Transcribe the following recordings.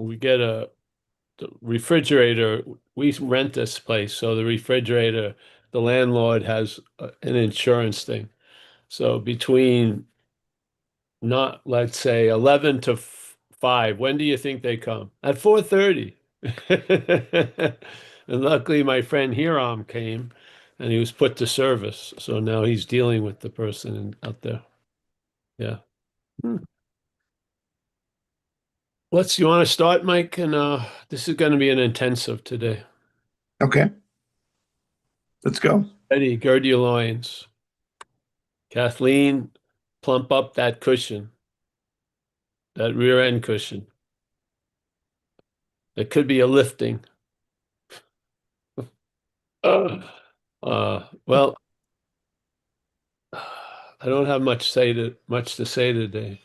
we get the refrigerator. We rent this place, so the refrigerator, the landlord has an insurance thing. So between not, let's say 11 to 5, when do you think they come? At 4:30. And luckily my friend Hiram came and he was put to service. So now he's dealing with the person out there. Yeah. Hmm. You want to start, Mike? And this is going to be an intensive today. Okay, let's go. Eddie, gird your loins. Kathleen, plump up that cushion, that rear end cushion. It could be a lifting. Well, I don't have much to say today.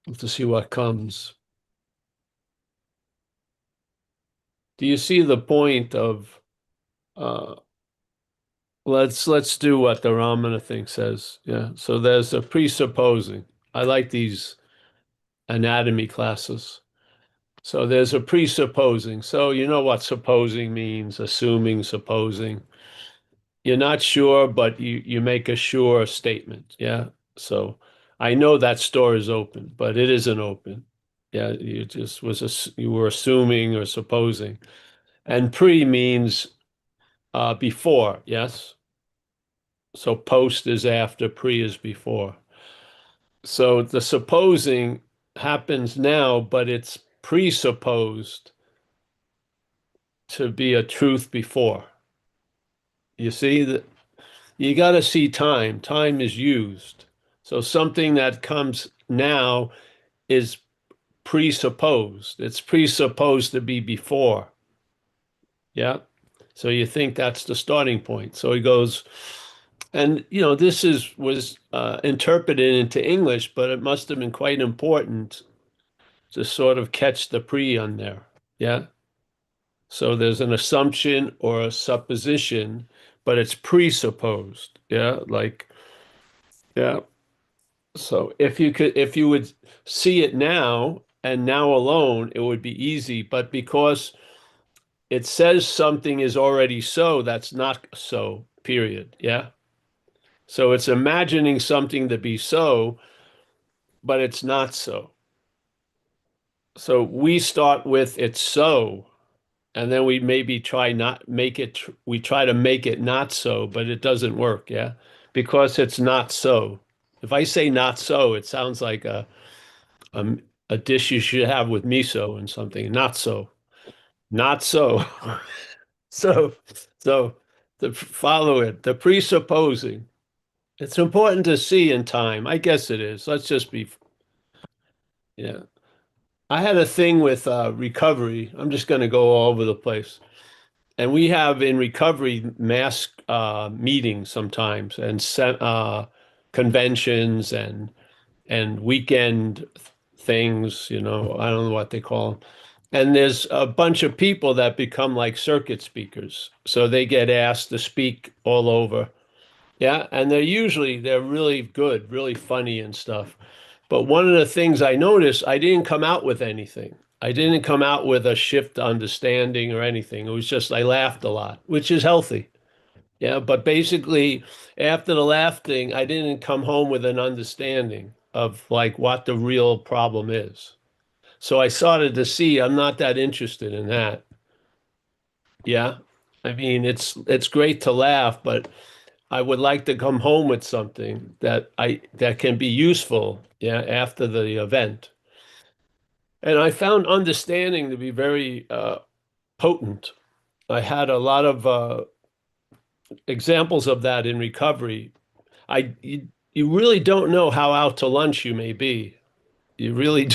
We'll have to see what comes. Do you see the point of uh let's do what the Ramana thing says. Yeah. So there's a presupposing. I like these anatomy classes. So there's a presupposing. So you know what supposing means, assuming, supposing. You're not sure, but you make a sure statement. Yeah. So I know that store is open, but it isn't open. Yeah, you were assuming or supposing. And pre means before, yes. So post is after, pre is before. So the supposing happens now, but it's presupposed to be a truth before. You see that you got to see time. Time is used. So something that comes now is presupposed. It's presupposed to be before. Yeah. So you think that's the starting point. So he goes, and this is was interpreted into English, but it must have been quite important to sort of catch the pre on there. Yeah. So there's an assumption or a supposition, but it's presupposed. Yeah. Like, yeah. So if you would see it now and now alone, it would be easy. But because it says something is already so, that's not so, period. Yeah. So it's imagining something to be so, but it's not so. So we start with it's so, and then we maybe try not make it, we try to make it not so, but it doesn't work. Yeah. Because it's not so. If I say not so, it sounds like a, a dish you should have with miso and something. Not so. Not so. So, so to follow it, the presupposing. It's important to see in time. I guess it is. Let's just be, yeah. I had a thing with recovery. I'm just going to go all over the place. And we have in recovery mass meetings sometimes and conventions and weekend things, I don't know what they call them. And there's a bunch of people that become like circuit speakers. So they get asked to speak all over. Yeah, and they're really good, really funny and stuff. But one of the things I noticed, I didn't come out with anything. I didn't come out with a shift to understanding or anything. It was just I laughed a lot, which is healthy. Yeah, but basically after the laugh thing, I didn't come home with an understanding of like what the real problem is. So I started to see I'm not that interested in that. Yeah. I mean, it's great to laugh, but I would like to come home with something that can be useful, yeah, after the event. And I found understanding to be very potent. I had a lot of examples of that in recovery. You really don't know how out to lunch you may be. You really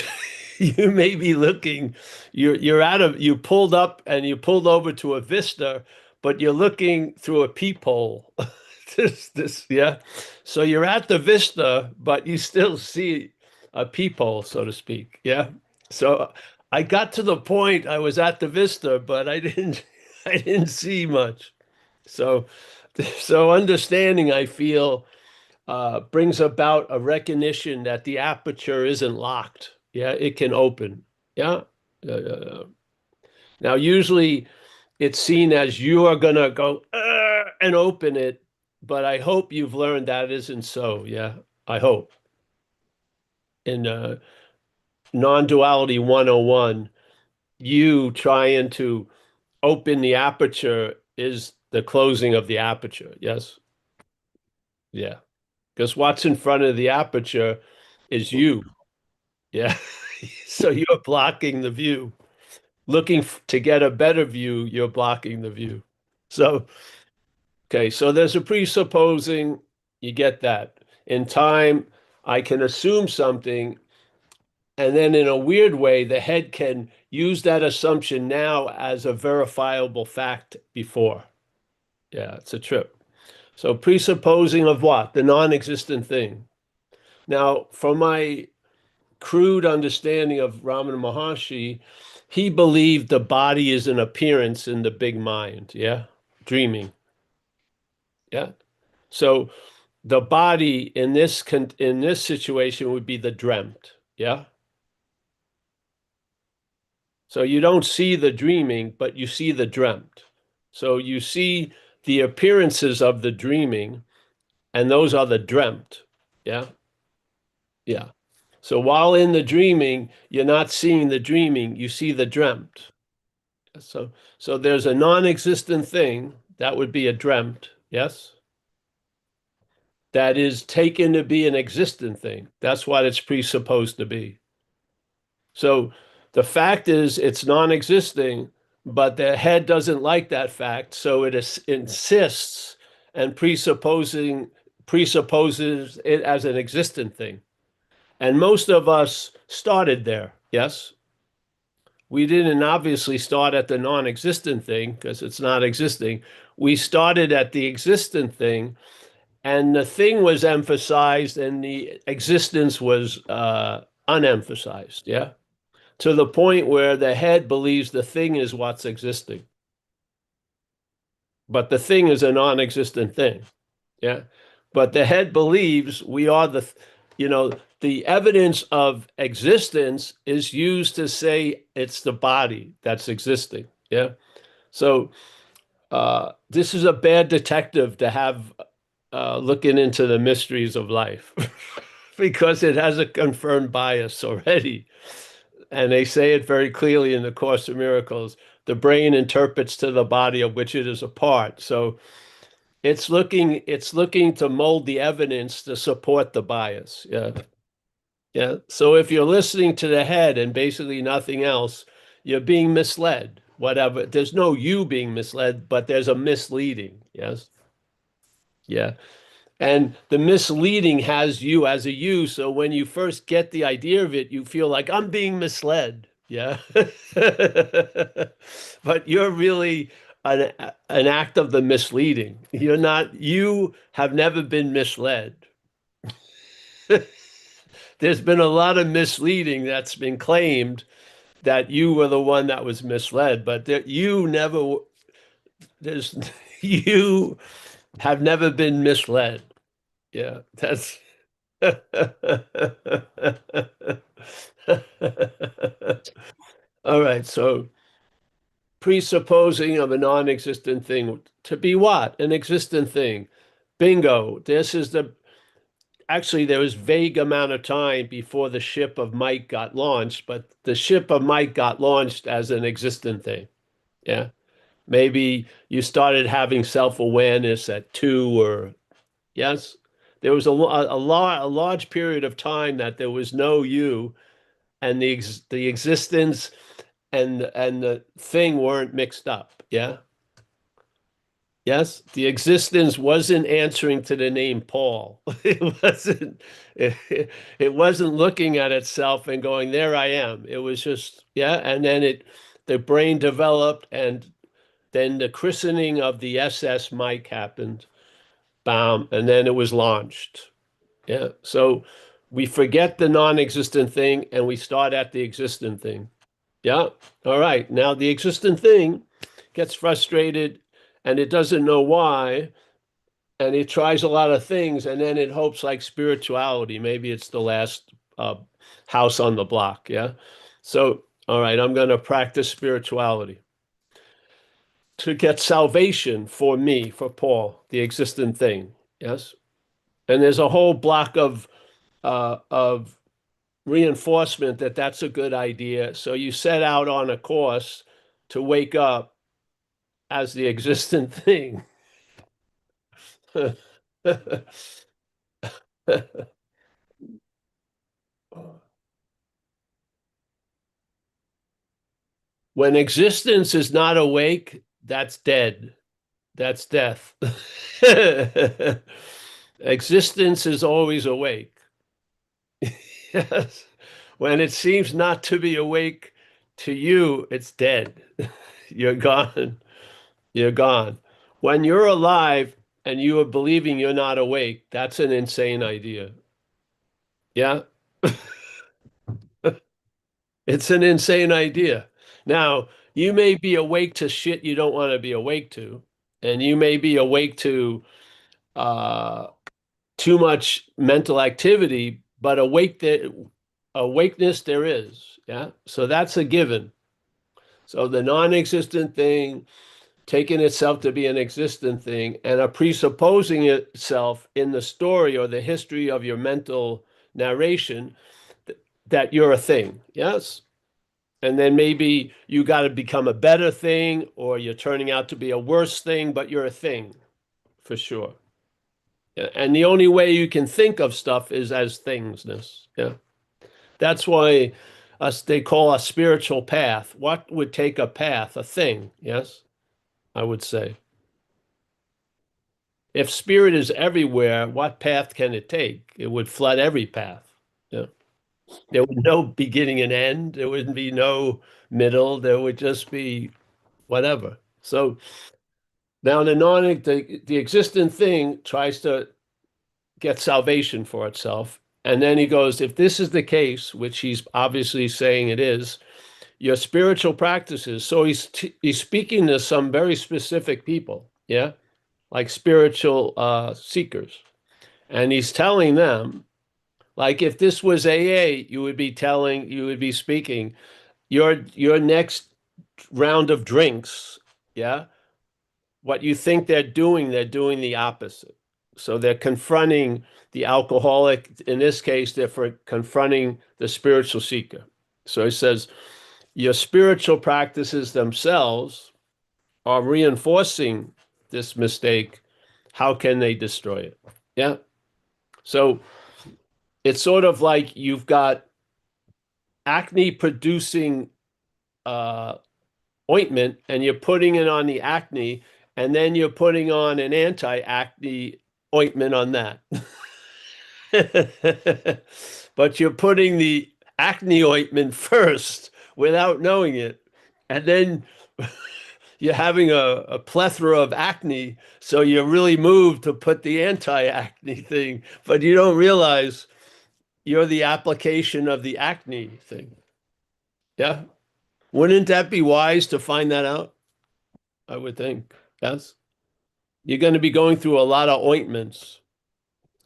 you may be looking, you pulled up and you pulled over to a vista, but you're looking through a peephole. Yeah. So you're at the vista, but you still see a peephole, so to speak. Yeah. So I got to the point I was at the vista, but I didn't I didn't see much. So so understanding, I feel brings about a recognition that the aperture isn't locked. Yeah, it can open. Yeah. Now, usually it's seen as you are going to go and open it, but I hope you've learned that isn't so. Yeah, I hope. In non-duality 101, you trying to open the aperture is the closing of the aperture. Yes. Yeah. Because what's in front of the aperture is you. Yeah. So you're blocking the view. To get a better view, you're blocking the view. So, okay, so there's a presupposing, you get that. In time, I can assume something, and then in a weird way, the head can use that assumption now as a verifiable fact before. Yeah, it's a trip. So presupposing of what? The non-existent thing. Now, from my crude understanding of Ramana Maharshi, he believed the body is an appearance in the big mind, yeah? Dreaming. Yeah. So the body in this situation would be the dreamt, yeah? So you don't see the dreaming, but you see the dreamt. So you see the appearances of the dreaming, and those are the dreamt. Yeah. Yeah. So while in the dreaming, you're not seeing the dreaming, you see the dreamt. So there's a non-existent thing that would be a dreamt, yes, that is taken to be an existent thing. That's what it's presupposed to be. So the fact is it's non-existing, but the head doesn't like that fact, so insists and presupposes it as an existent thing. And most of us started there, yes? We didn't obviously start at the non-existent thing because it's not existing. We started at the existent thing, and the thing was emphasized and the existence was unemphasized, yeah? To the point where the head believes the thing is what's existing, but the thing is a non-existent thing. Yeah. But the head believes we are the evidence of existence is used to say it's the body that's existing. Yeah. So this is a bad detective to have looking into the mysteries of life because it has a confirmed bias already. And they say it very clearly in the Course of Miracles. The brain interprets to the body of which it is a part. So it's looking to mold the evidence to support the bias. Yeah. Yeah. So if you're listening to the head and basically nothing else, you're being misled. Whatever. There's no you being misled, but there's a misleading. Yes. Yeah. And the misleading has you as a you. So when you first get the idea of it, you feel like I'm being misled. Yeah. But you're really an act of the misleading. You have never been misled. There's been a lot of misleading that's been claimed that you were the one that was misled, but you never, there's, you have never been misled. Yeah, that's. All right, so presupposing of a non-existent thing to be what? An existent thing. Bingo. Actually, there was vague amount of time before the ship of Mike got launched, but the ship of Mike got launched as an existent thing. Yeah. Maybe you started having self-awareness at 2 or yes. There was a large period of time that there was no you and the existence and the thing weren't mixed up. Yeah. Yes, the existence wasn't answering to the name Paul. It wasn't looking at itself and going, there I am. It was just, yeah, and then the brain developed and then the christening of the SS Mike happened. Bam, and then it was launched. Yeah. So we forget the non-existent thing and we start at the existent thing. Yeah. All right. Now the existent thing gets frustrated and it doesn't know why. And it tries a lot of things and then it hopes like spirituality. Maybe it's the last house on the block. Yeah. So All right, I'm going to practice spirituality to get salvation for me, for Paul, the existent thing. Yes. And there's a whole block of reinforcement that that's a good idea. So you set out on a course to wake up as the existent thing. When existence is not awake, that's dead. That's death. Existence is always awake. Yes. When it seems not to be awake to you, it's dead. You're gone. You're gone. When you're alive and you are believing you're not awake, that's an insane idea. Yeah. It's an insane idea. Now, you may be awake to shit you don't want to be awake to, and you may be awake to uh, too much mental activity, but awakeness there is. Yeah. So that's a given. So the non-existent thing taking itself to be an existent thing and a presupposing itself in the story or the history of your mental narration that you're a thing. Yes. And then maybe you got to become a better thing or you're turning out to be a worse thing, but you're a thing for sure. Yeah. And the only way you can think of stuff is as thingsness. Yeah. That's why they call a spiritual path. What would take a path? A thing. Yes, I would say. If spirit is everywhere, what path can it take? It would flood every path. Yeah. There would no beginning and end. There would be no middle. There would just be whatever. So now the existent thing tries to get salvation for itself. And then he goes, if this is the case, which he's obviously saying it is, your spiritual practices. So he's speaking to some very specific people, yeah, like spiritual seekers. And he's telling them, like if this was AA, you would be speaking, your next round of drinks, yeah, what you think they're doing the opposite. So they're confronting the alcoholic. In this case, they're confronting the spiritual seeker. So he says, your spiritual practices themselves are reinforcing this mistake. How can they destroy it? Yeah. So it's sort of like you've got acne producing uh, ointment and you're putting it on the acne, and then you're putting on an anti-acne ointment on that. But you're putting the acne ointment first without knowing it. And then you're having a plethora of acne. So you're really moved to put the anti-acne thing, but you don't realize you're the application of the acne thing. Yeah. Wouldn't that be wise to find that out? I would think. Yes. You're going to be going through a lot of ointments.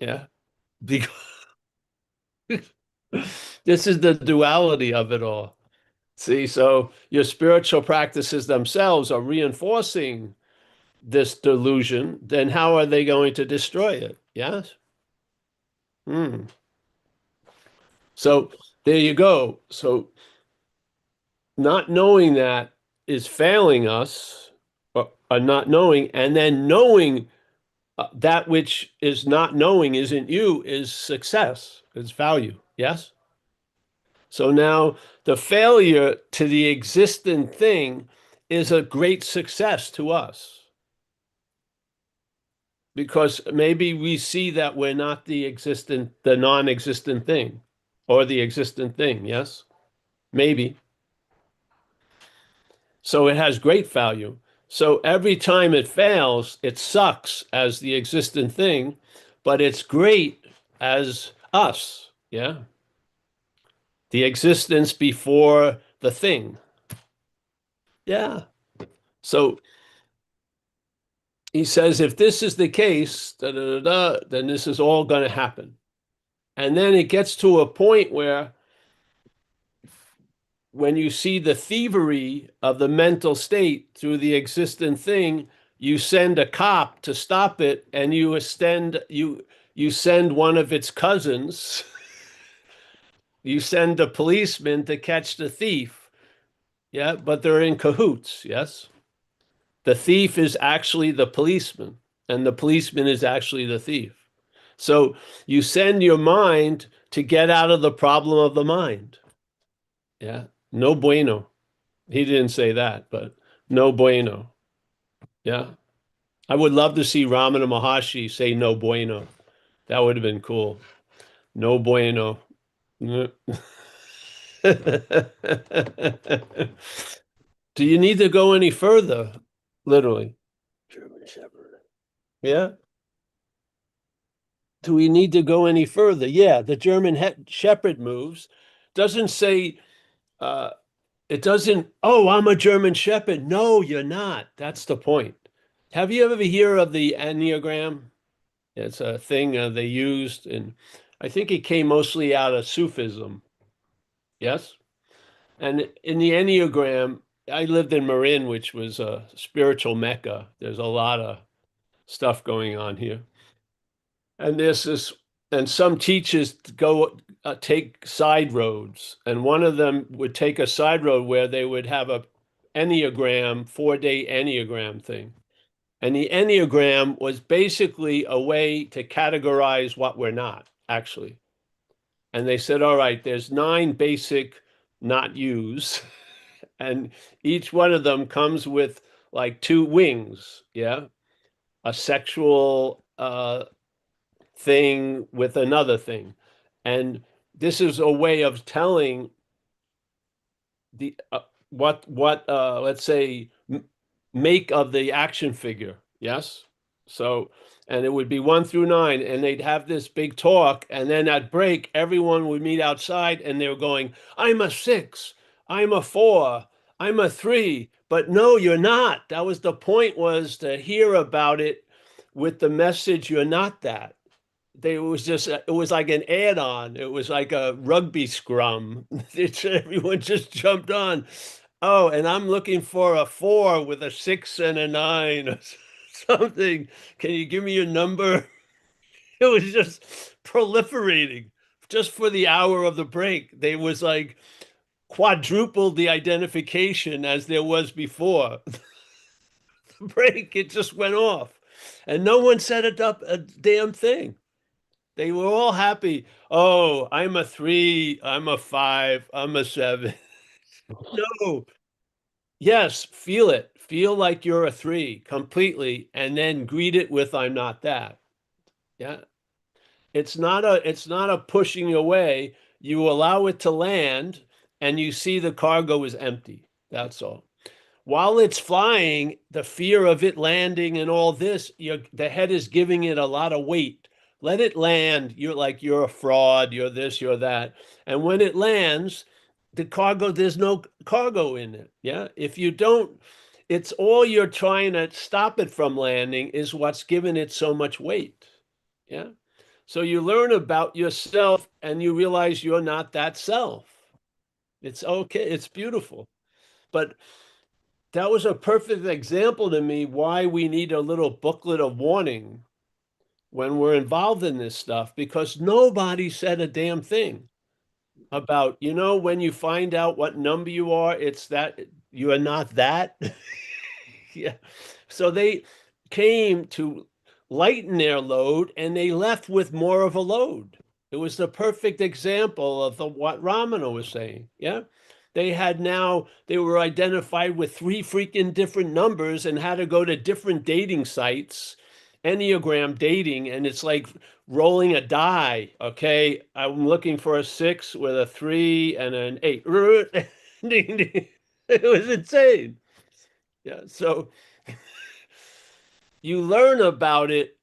Yeah. Because this is the duality of it all. See, so your spiritual practices themselves are reinforcing this delusion. Then how are they going to destroy it? Yes. Hmm. So there you go. So not knowing that is failing us, or not knowing, and then knowing that which is not knowing isn't you is success, is value. Yes. So now the failure to the existent thing is a great success to us because maybe we see that we're not the non-existent thing or the existent thing. Yes, maybe. So it has great value. So every time it fails, it sucks as the existent thing, but it's great as us. Yeah. The existence before the thing. Yeah. So he says, if this is the case, then this is all going to happen. And then it gets to a point where when you see the thievery of the mental state through the existent thing, you send a cop to stop it, and you send one of its cousins, you send a policeman to catch the thief. Yeah, but they're in cahoots, yes? The thief is actually the policeman, and the policeman is actually the thief. So you send your mind to get out of the problem of the mind. Yeah, no bueno. He didn't say that, but no bueno. Yeah. I would love to see Ramana Maharshi say no bueno. That would have been cool. No bueno. Do you need to go any further? Literally. German Shepherd. Yeah. Do we need to go any further? Yeah, the German Shepherd moves. Doesn't say, uh, it doesn't, oh, I'm a German Shepherd. No, you're not. That's the point. Have you ever hear of the Enneagram? It's a thing they used, and I think it came mostly out of Sufism. Yes? And in the Enneagram, I lived in Marin, which was a spiritual mecca. There's a lot of stuff going on here. And there's this, and some teachers go take side roads, and one of them would take a side road where they would have a Enneagram, 4-day Enneagram thing. And the Enneagram was basically a way to categorize what we're not, actually. And they said, all right, there's 9 basic not yous, and each one of them comes with like 2 wings, yeah? A sexual thing with another thing. And this is a way of telling the what let's say make of the action figure. Yes. So, and it would be 1 through 9, and they'd have this big talk, and then at break, everyone would meet outside, and they were going, "I'm a 6, I'm a 4, I'm a 3." But no, you're not. That was the point, was to hear about it with the message, you're not that. It was just, it was like an add-on. It was like a rugby scrum. Everyone just jumped on. Oh, and I'm looking for a 4 with a 6 and a 9 or something. Can you give me your number? It was just proliferating just for the hour of the break. They was like quadrupled the identification as there was before. The break, it just went off. And no one said a damn thing. They were all happy. Oh, I'm a 3, I'm a 5, I'm a 7. No, yes, feel it. Feel like you're a 3 completely, and then greet it with I'm not that. Yeah. It's not a pushing away. You allow it to land, and you see the cargo is empty. That's all. While it's flying, the fear of it landing and all this, the head is giving it a lot of weight. Let it land. You're like, you're a fraud, you're this, you're that. And when it lands, the cargo, there's no cargo in it. Yeah. If you don't, it's all you're trying to stop it from landing is what's giving it so much weight. Yeah. So you learn about yourself and you realize you're not that self. It's okay. It's beautiful. But that was a perfect example to me why we need a little booklet of warning when we're involved in this stuff, because nobody said a damn thing about, when you find out what number you are, it's that you are not that. Yeah. So they came to lighten their load, and they left with more of a load. It was the perfect example of what Ramana was saying. Yeah. They were identified with 3 freaking different numbers and had to go to different dating sites, Enneagram dating, and it's like rolling a die. Okay, I'm looking for a 6 with a 3 and an 8. It was insane. Yeah, so you learn about it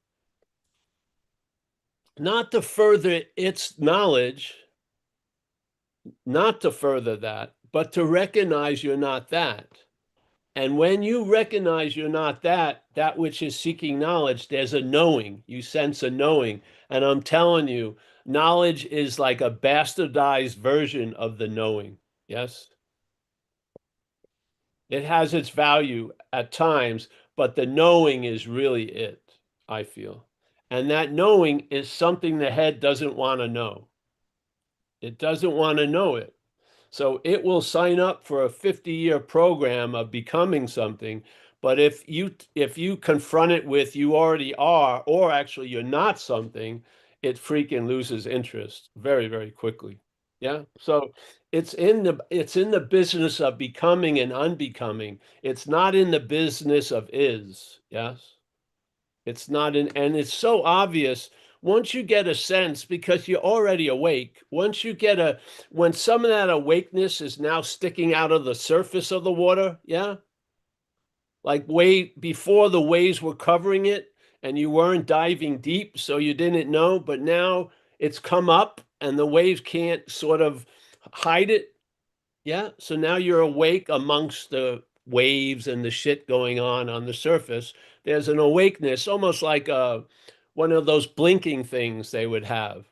not to further its knowledge, not to further that, but to recognize you're not that. And when you recognize you're not that, that which is seeking knowledge, there's a knowing. You sense a knowing. And I'm telling you, knowledge is like a bastardized version of the knowing. Yes? It has its value at times, but the knowing is really it, I feel. And that knowing is something the head doesn't want to know. It doesn't want to know it. So it will sign up for a 50-year program of becoming something. But if you confront it with you already are, or actually you're not something, it freaking loses interest very, very quickly. Yeah. So it's in the business of becoming and unbecoming. It's not in the business of is. Yes. It's not in, and it's so obvious once you get a sense because you're already awake. Once you get when some of that awakeness is now sticking out of the surface of the water, yeah, like way before the waves were covering it and you weren't diving deep, so you didn't know, but now it's come up and the waves can't sort of hide it. Yeah. So now you're awake amongst the waves and the shit going on the surface. There's an awakeness, almost like one of those blinking things they would have.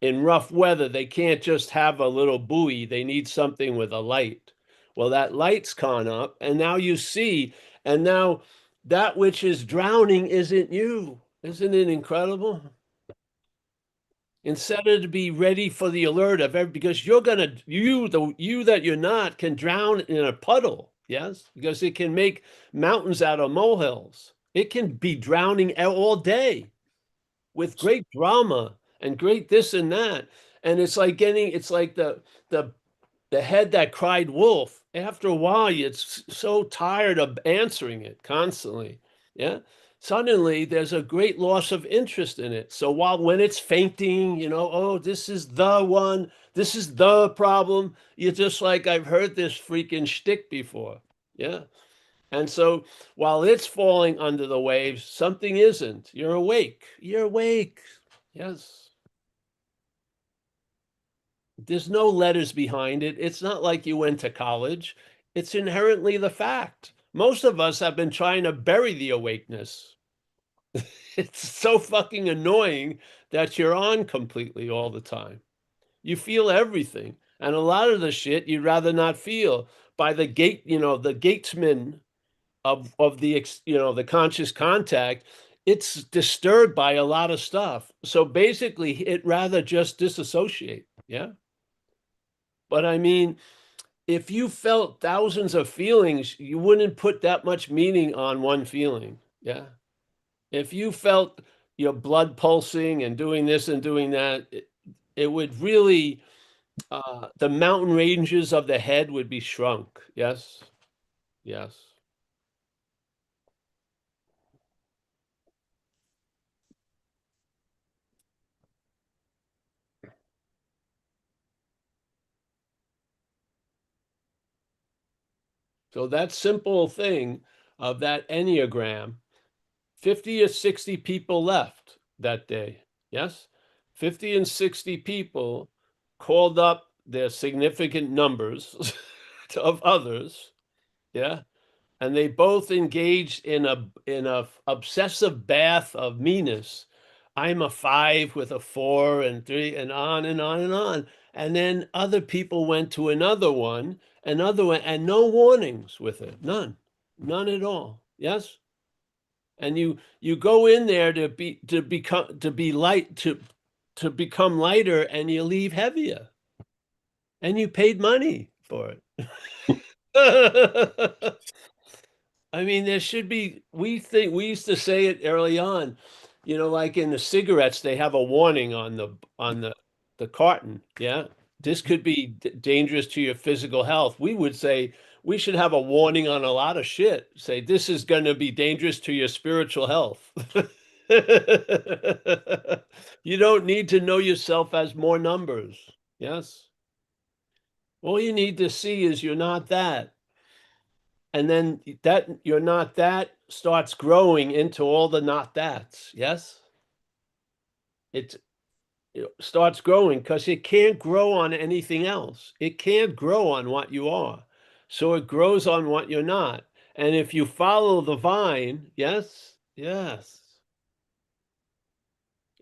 In rough weather, they can't just have a little buoy. They need something with a light. Well, that light's gone up, and now you see, and now that which is drowning isn't you. Isn't it incredible? Instead of to be ready for the alert of every, because you're gonna you that you're not can drown in a puddle, yes, because it can make mountains out of molehills. It can be drowning all day with great drama and great this and that, and it's like the the head that cried wolf. After a while, it's so tired of answering it constantly. Yeah. Suddenly, there's a great loss of interest in it. So while when it's fainting, oh, this is the one, this is the problem, you're just like, I've heard this freaking shtick before. Yeah. And so while it's falling under the waves, something isn't. You're awake. You're awake. Yes. There's no letters behind it. It's not like you went to college. It's inherently the fact. Most of us have been trying to bury the awakeness. It's so fucking annoying that you're on completely all the time. You feel everything. And a lot of the shit you'd rather not feel by the gate, the gatesman of the conscious contact. It's disturbed by a lot of stuff. So basically, it rather just disassociate. Yeah. But I mean, if you felt thousands of feelings, you wouldn't put that much meaning on one feeling. Yeah. If you felt your blood pulsing and doing this and doing that, it would really, the mountain ranges of the head would be shrunk. Yes. Yes. So that simple thing of that Enneagram, 50 or 60 people left that day. Yes. 50 and 60 people called up their significant numbers of others. Yeah. And they both engaged in a obsessive bath of meanness. I'm a five with a four and three and on and on and on. And then other people went to another one, and no warnings with it. None. None at all. Yes. And you go in there to be light to become lighter and you leave heavier. And you paid money for it. I mean, there should be, we used to say it early on, like in the cigarettes, they have a warning on the carton. Yeah. This could be dangerous to your physical health. We would say we should have a warning on a lot of shit. Say this is going to be dangerous to your spiritual health. You don't need to know yourself as more numbers. Yes. All you need to see is you're not that. And then that you're not that starts growing into all the not that's. Yes. It starts growing because it can't grow on anything else. It can't grow on what you are. So it grows on what you're not. And if you follow the vine, yes, yes,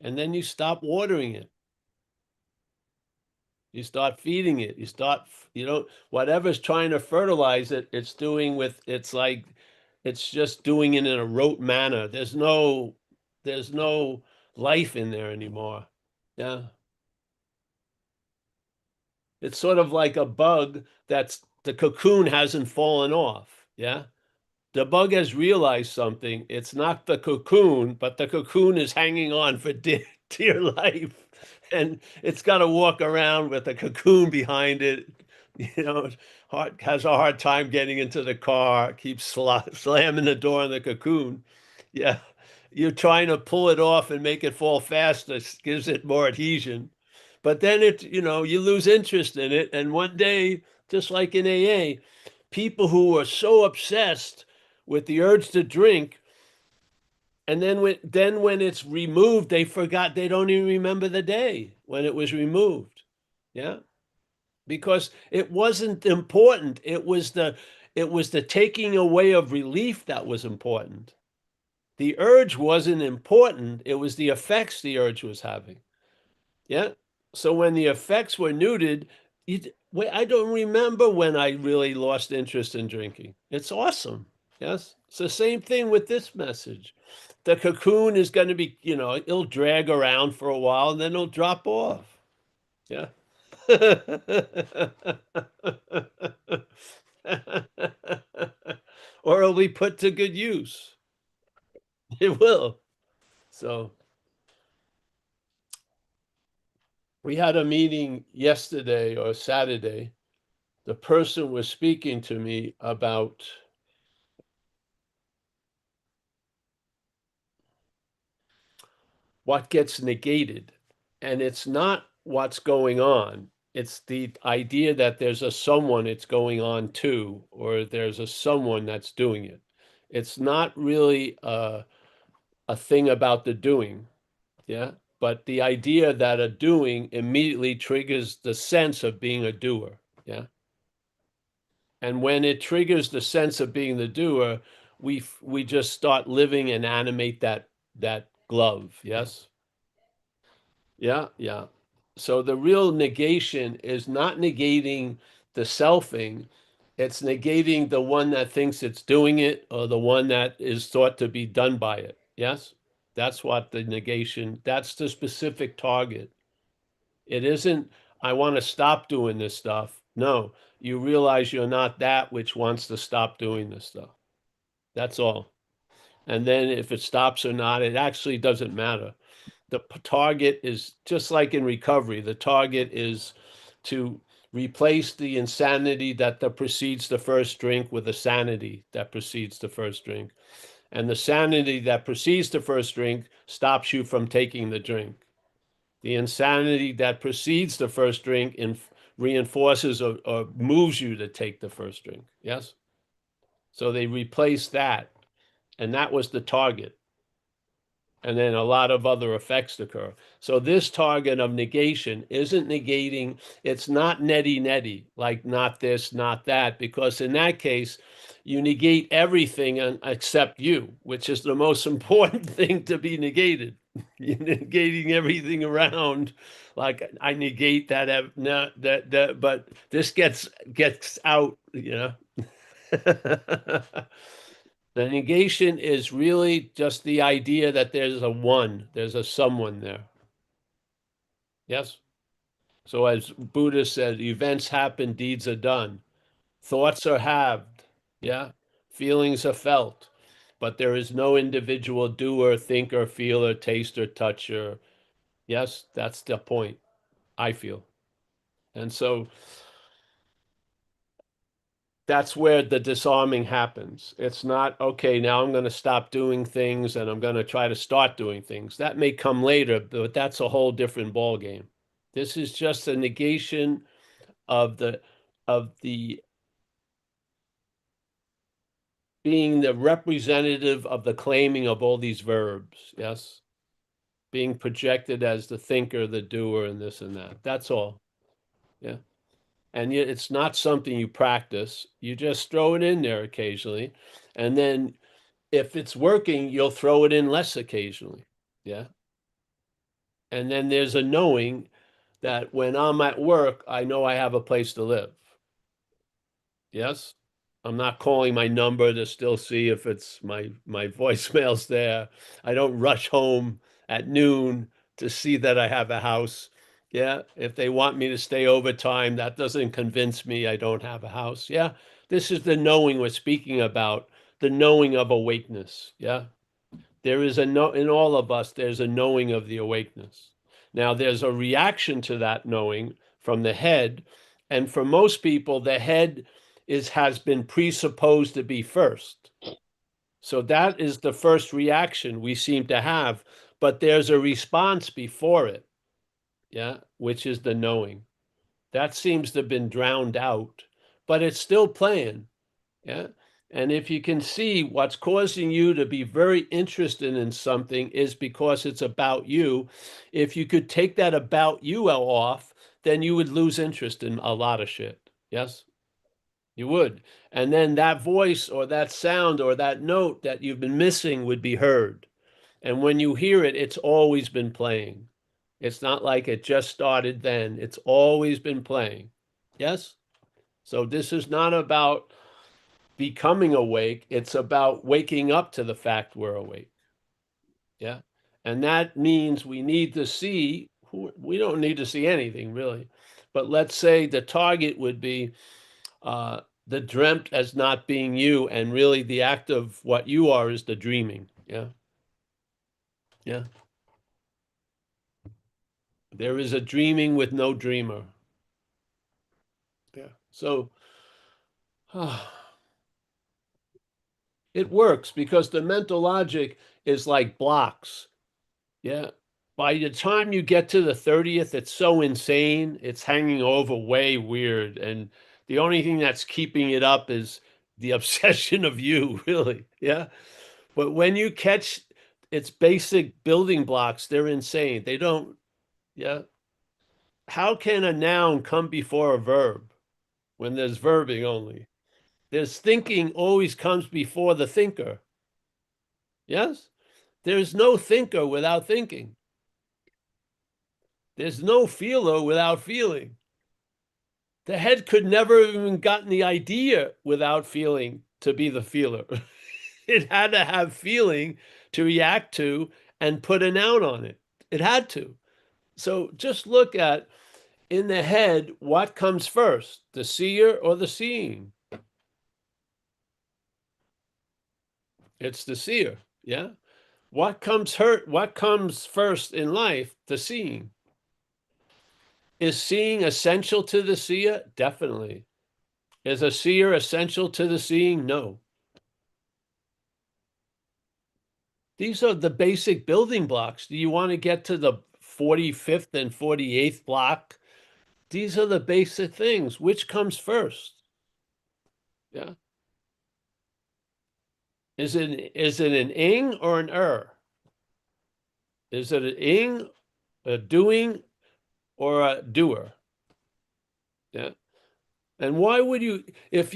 and then you stop watering it. You start feeding it. Whatever's trying to fertilize it, it's like, it's just doing it in a rote manner. There's no life in there anymore. Yeah. It's sort of like a bug that's the cocoon hasn't fallen off. Yeah. The bug has realized something. It's not the cocoon, but the cocoon is hanging on for dear life. And it's got to walk around with a cocoon behind it. Has a hard time getting into the car, keeps slamming the door on the cocoon. Yeah. You're trying to pull it off and make it fall faster, gives it more adhesion. But then you lose interest in it. And one day, just like in AA, people who are so obsessed with the urge to drink, and then when it's removed, they don't even remember the day when it was removed. Yeah. Because it wasn't important. It was the taking away of relief that was important. The urge wasn't important. It was the effects the urge was having. Yeah. So when the effects were neutered, wait, I don't remember when I really lost interest in drinking. It's awesome. Yes. It's the same thing with this message. The cocoon is going to be, it'll drag around for a while and then it'll drop off. Yeah. Or it'll be put to good use. It will. So we had a meeting yesterday or Saturday. The person was speaking to me about what gets negated. And it's not what's going on. It's the idea that there's a someone it's going on to, or there's a someone that's doing it. It's not really a thing about the doing. Yeah. But the idea that a doing immediately triggers the sense of being a doer. Yeah. And when it triggers the sense of being the doer, we just start living and animate that glove. Yes. Yeah, yeah. So the real negation is not negating the selfing, it's negating the one that thinks it's doing it or the one that is thought to be done by it. Yes? That's what the negation, that's the specific target. It isn't, I want to stop doing this stuff. No, you realize you're not that which wants to stop doing this stuff. That's all. And then if it stops or not, it actually doesn't matter. The target is just like in recovery, the target is to replace the insanity that precedes the first drink with the sanity that precedes the first drink. And the sanity that precedes the first drink stops you from taking the drink. The insanity that precedes the first drink reinforces or moves you to take the first drink. Yes? So they replace that. And that was the target. And then a lot of other effects occur. So this target of negation isn't negating, it's not netty, like not this, not that, because in that case, you negate everything except you, which is the most important thing to be negated. You're negating everything around. Like I negate that, no, but this gets out. The negation is really just the idea that there's a one, there's a someone there. Yes? So as Buddha said, events happen, deeds are done. Thoughts are halved. Yeah? Feelings are felt. But there is no individual doer, thinker, feeler, taster, toucher. Yes, that's the point, I feel. And so that's where the disarming happens. It's not, okay, now I'm going to stop doing things and I'm going to try to start doing things. That may come later, but that's a whole different ball game. This is just a negation of the being the representative of the claiming of all these verbs. Yes. Being projected as the thinker, the doer, and this and that. That's all. Yeah. And yet it's not something you practice. You just throw it in there occasionally. And then if it's working, you'll throw it in less occasionally. Yeah. And then there's a knowing that when I'm at work, I know I have a place to live. Yes. I'm not calling my number to still see if it's my voicemail's there. I don't rush home at noon to see that I have a house. Yeah. If they want me to stay overtime, that doesn't convince me I don't have a house. Yeah. This is the knowing we're speaking about, the knowing of awakeness. Yeah. There is a no in all of us, there's a knowing of the awakeness. Now, there's a reaction to that knowing from the head. And for most people, the head has been presupposed to be first. So that is the first reaction we seem to have. But there's a response before it, yeah, which is the knowing. That seems to have been drowned out, but it's still playing. Yeah. And if you can see what's causing you to be very interested in something is because it's about you. If you could take that about you off, then you would lose interest in a lot of shit. Yes, you would. And then that voice or that sound or that note that you've been missing would be heard. And when you hear it, it's always been playing. It's not like it just started then, it's always been playing. Yes? So this is not about becoming awake, it's about waking up to the fact we're awake. Yeah. And that means we need to see, we don't need to see anything really. But let's say the target would be the dreamt as not being you, and really the act of what you are is the dreaming. Yeah. Yeah. There is a dreaming with no dreamer. Yeah. So it works because the mental logic is like blocks. Yeah. By the time you get to the 30th, it's so insane. It's hanging over way weird. And the only thing that's keeping it up is the obsession of you, really. Yeah. But when you catch its basic building blocks, they're insane. They don't, yeah. How can a noun come before a verb when there's verbing only? There's thinking always comes before the thinker. Yes? There's no thinker without thinking. There's no feeler without feeling. The head could never have even gotten the idea without feeling to be the feeler. It had to have feeling to react to and put a noun on it. It had to. So just look at in the head what comes first, the seer or the seeing? It's the seer. Yeah. What comes first in life? The seeing. Is seeing essential to the seer? Definitely. Is a seer essential to the seeing? No. These are the basic building blocks. Do you want to get to the 45th and 48th block? These are the basic things. Which comes first? Yeah. Is it an ing or an Is it an ing, a doing, or a doer? Yeah. And why would you, if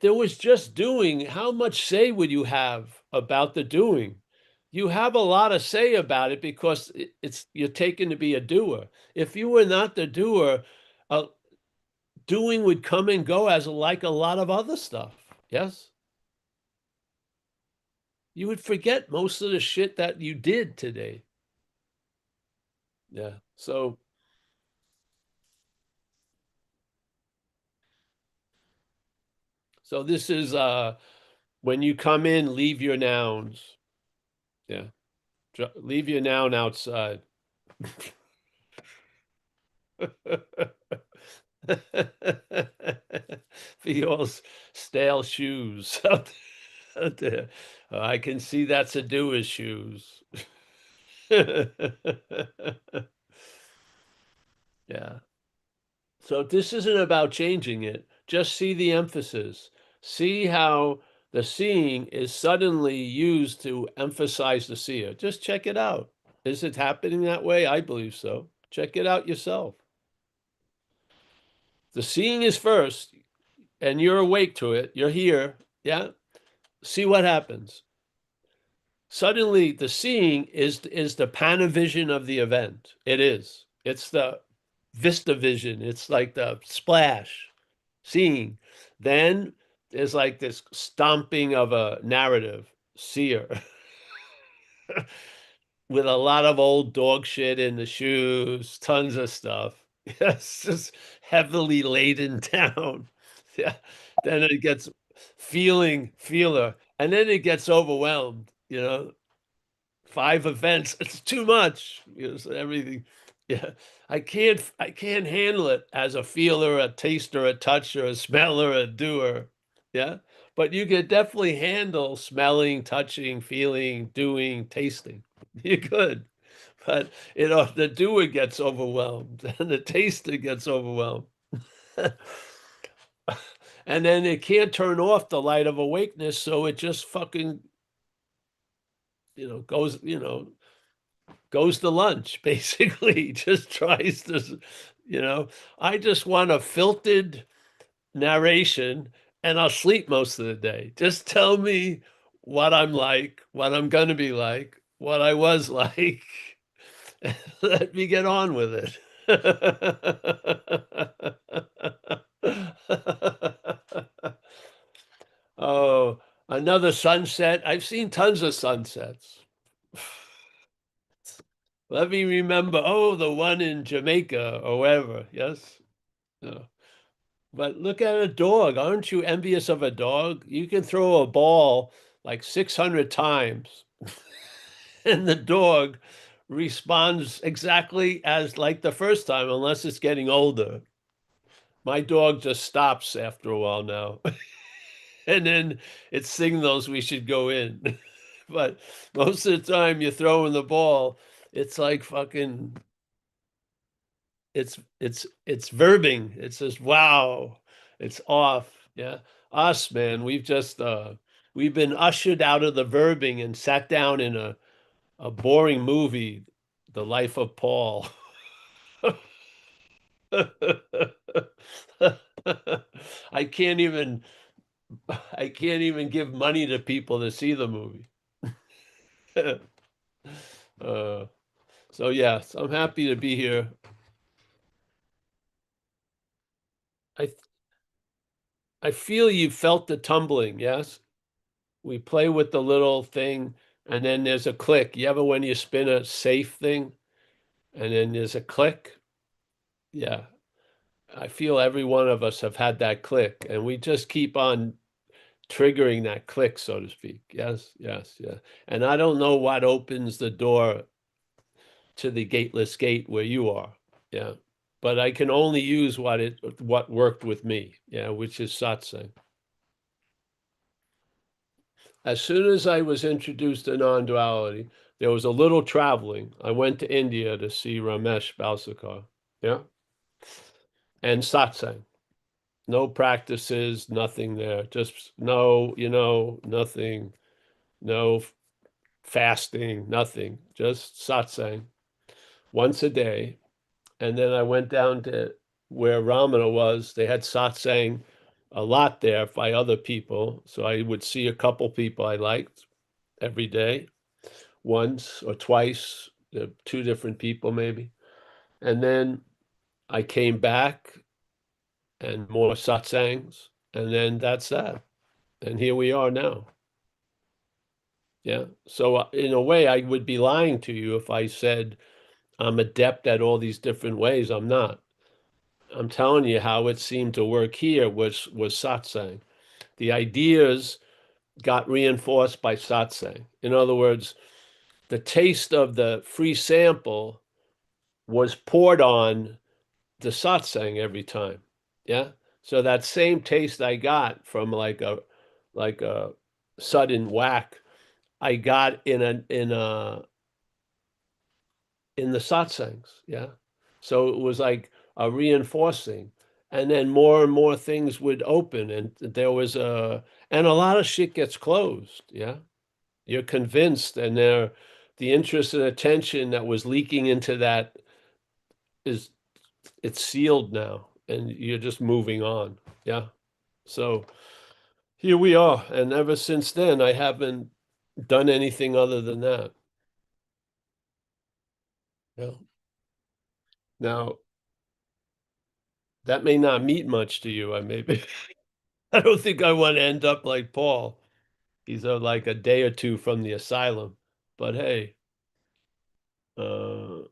there was just doing, how much say would you have about the doing? You have a lot of say about it because it's you're taken to be a doer. If you were not the doer, uh, doing would come and go as like a lot of other stuff. Yes, you would forget most of the shit that you did today. Yeah. So this is when you come in, leave your nouns. Yeah. Leave your noun outside. For your stale shoes out there. I can see that's a doer's shoes. Yeah. So this isn't about changing it. Just see the emphasis. See how the seeing is suddenly used to emphasize the seer. Just check it out. Is it happening that way? I believe so. Check it out yourself. The seeing is first, and you're awake to it. You're here. Yeah. See what happens. Suddenly, the seeing is the panavision of the event. It is. It's the vista vision. It's like the splash, seeing. Then there's like this stomping of a narrative, seer, with a lot of old dog shit in the shoes, tons of stuff. Yes, just heavily laden down. Yeah. Then it gets feeler, and then it gets overwhelmed, 5 events. It's too much. So everything. Yeah. I can't handle it as a feeler, a taster, a toucher, a smeller, a doer. Yeah. But you can definitely handle smelling, touching, feeling, doing, tasting. You could. But the doer gets overwhelmed and the taster gets overwhelmed. And then it can't turn off the light of awakeness, so it just fucking, goes, goes to lunch, basically. Just tries to, you know, I just want a filtered narration and I'll sleep most of the day. Just tell me what I'm like, what I'm going to be like, what I was like. Let me get on with it. Oh, another sunset. I've seen tons of sunsets. Let me remember. Oh, the one in Jamaica or wherever. Yes. No. But look at a dog. Aren't you envious of a dog? You can throw a ball like 600 times, and the dog responds exactly as like the first time, unless it's getting older. My dog just stops after a while now, and then it signals we should go in. But most of the time, you're throwing the ball, it's like fucking it's verbing. It's just wow. It's off. Yeah. Us, man, we've been ushered out of the verbing and sat down in a boring movie, The Life of Paul. I can't even I can't even give money to people to see the movie. uh, so yes, I'm happy to be here. I I feel you felt the tumbling, yes? We play with the little thing, and then there's a click. You ever when you spin a safe thing, and then there's a click? Yeah. I feel every one of us have had that click, and we just keep on triggering that click, so to speak. Yes, yes, yeah. And I don't know what opens the door to the gateless gate where you are. Yeah. But I can only use what worked with me, yeah, which is satsang. As soon as I was introduced to non-duality, there was a little traveling. I went to India to see Ramesh Balsekar, yeah, and satsang. No practices, nothing there. Just no, nothing, no fasting, nothing. Just satsang once a day. And then I went down to where Ramana was. They had satsang a lot there by other people. So I would see a couple people I liked every day, once or twice, two different people maybe. And then I came back and more satsangs. And then that's that. And here we are now. Yeah. So in a way, I would be lying to you if I said I'm adept at all these different ways. I'm not. I'm telling you how it seemed to work here was satsang. The ideas got reinforced by satsang. In other words, the taste of the free sample was poured on the satsang every time. Yeah. So that same taste I got from like a sudden whack, I got in the satsangs. Yeah. So it was like a reinforcing. And then more and more things would open, and there was and a lot of shit gets closed. Yeah. You're convinced, and the interest and attention that was leaking into that is it's sealed now, and you're just moving on. Yeah. So here we are. And ever since then, I haven't done anything other than that. Yeah. Now, That may not mean much to you. I maybe I don't think I want to end up like Paul. He's like a day or two from the asylum. But hey, uh,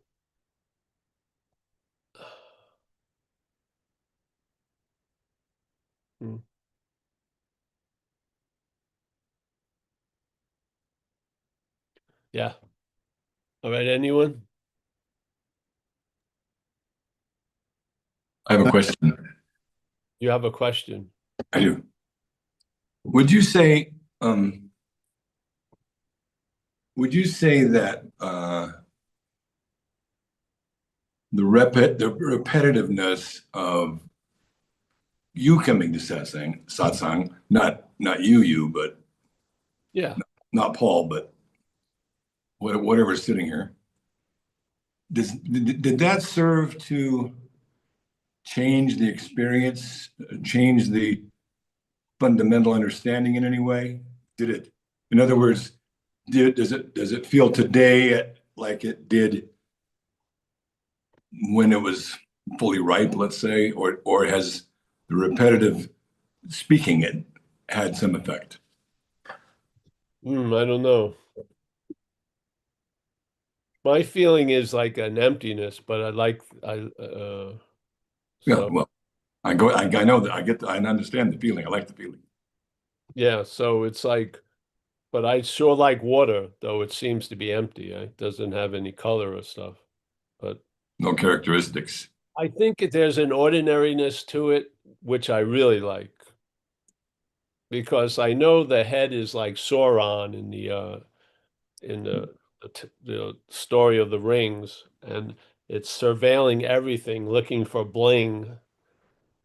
hmm, yeah. All right, anyone? I have a question. You have a question? I do. Would you say, um, would you say that the repetitiveness of you coming to satsang, not you, but Yeah. not Paul, but whatever's sitting here, did that serve to change the experience, change the fundamental understanding in any way? Did it, in other words, does it feel today like it did when it was fully ripe, let's say, or has the repetitive speaking it had some effect? I don't know. My feeling is like an emptiness, but Yeah, so well, I know that I understand the feeling. I like the feeling. yeah, so it's like, but I sure like water, though it seems to be empty. It doesn't have any color or stuff. But No characteristics. I think there's an ordinariness to it, which I really like, because I know the head is like Sauron in the story of the rings, and it's surveilling everything, looking for bling,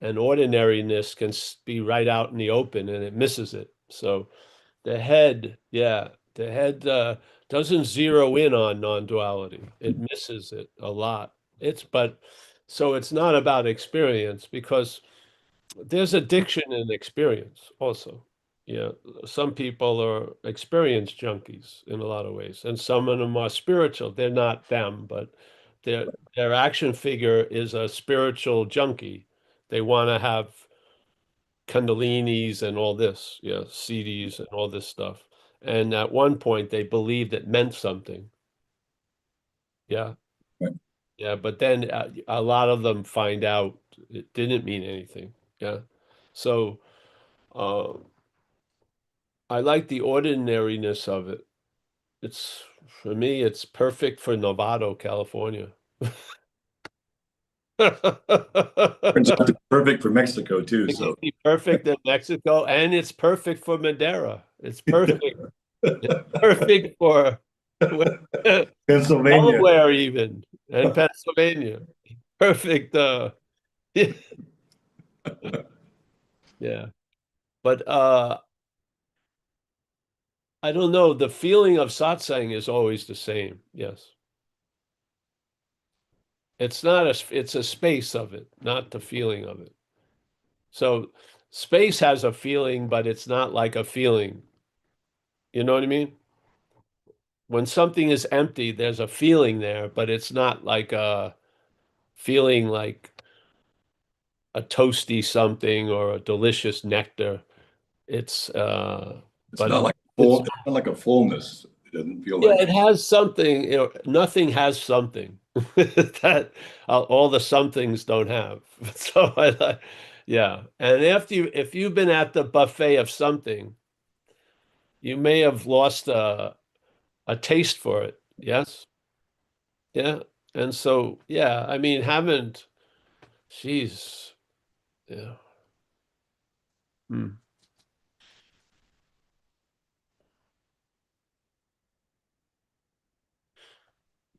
and ordinariness can be right out in the open, and it misses it. So the head, yeah, the head doesn't zero in on non-duality. It misses it a lot. But so it's not about experience because there's addiction in experience also. Yeah, some people are experience junkies in a lot of ways, and some of them are spiritual. They're not them, but their action figure is a spiritual junkie. They want to have Kundalinis and all this, yeah, CDs and all this stuff. And at one point, they believed it meant something. Yeah, Right. yeah. But then a lot of them find out it didn't mean anything. Yeah. So uh, I like the ordinariness of it. It's for me, it's perfect for Novato, California. Turns out to be perfect for Mexico too. It can So be perfect in Mexico, and it's perfect for Madeira. It's perfect. It's perfect for Pennsylvania. Delaware even and Pennsylvania. Perfect. Yeah. But I don't know. The feeling of satsang is always the same. Yes. It's a space of it, not the feeling of it. So space has a feeling, but it's not like a feeling. You know what I mean? When something is empty, there's a feeling there, but it's not like a feeling like a toasty something or a delicious nectar. It's It's but not like it's full. It's not like a fullness. It doesn't feel yeah, like it it. has something, nothing has something that all the somethings don't have. So I like, yeah. And if you've been at the buffet of something, you may have lost a taste for it. Yes. Yeah. And so, yeah, I mean, haven't, she's, yeah. Hmm.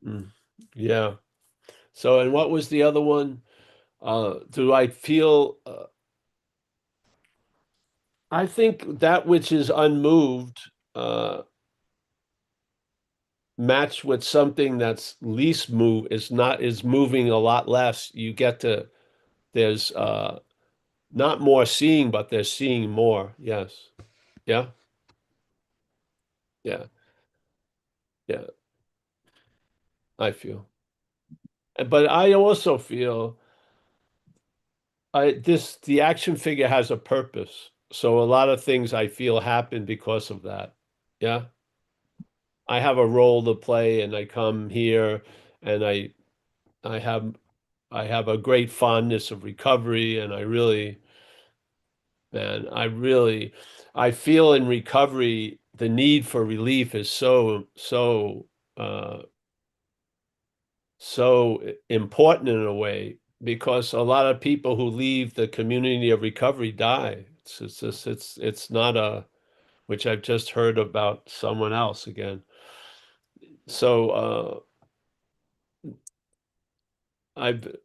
Mm. Yeah. So, and what was the other one? Do I feel, I think that which is unmoved, matched with something that's least move is moving a lot less. You get to, there's not more seeing, but they're seeing more. Yes. Yeah. Yeah. Yeah. I feel. But I also feel the action figure has a purpose. So a lot of things I feel happen because of that. Yeah. I have a role to play and I come here and I have I have a great fondness of recovery and man, I feel in recovery the need for relief is uh so important in a way because a lot of people who leave the community of recovery die. It's not a which I've just heard about someone else again. So I've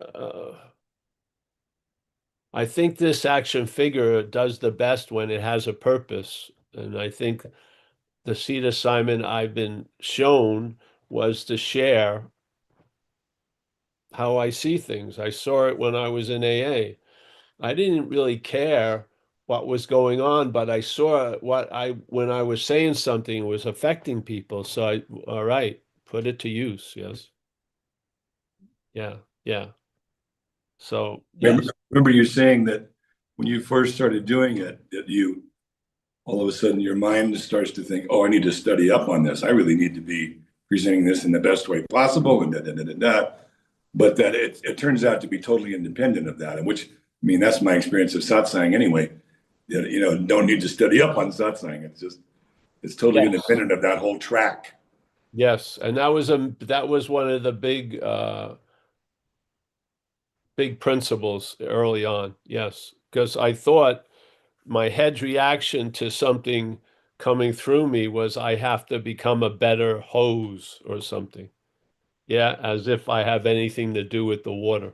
I think this action figure does the best when it has a purpose. And I think the seed assignment I've been shown was to share how I see things. I saw it when I was in AA. I didn't really care what was going on, but I saw when I was saying something was affecting people. So all right, put it to use. Yes. Yeah. Yeah. So yes. Remember you saying that when you first started doing it, that you all of a sudden your mind starts to think, oh, I need to study up on this. I really need to be presenting this in the best way possible, and da da da da da. But that it turns out to be totally independent of that, and which I mean that's my experience of satsang anyway. You know, don't need to study up on satsang. It's totally Yes. independent of that whole track. Yes. And that was one of the big principles early on. Yes. Because I thought my head's reaction to something coming through me was I have to become a better hose or something. Yeah, as if I have anything to do with the water.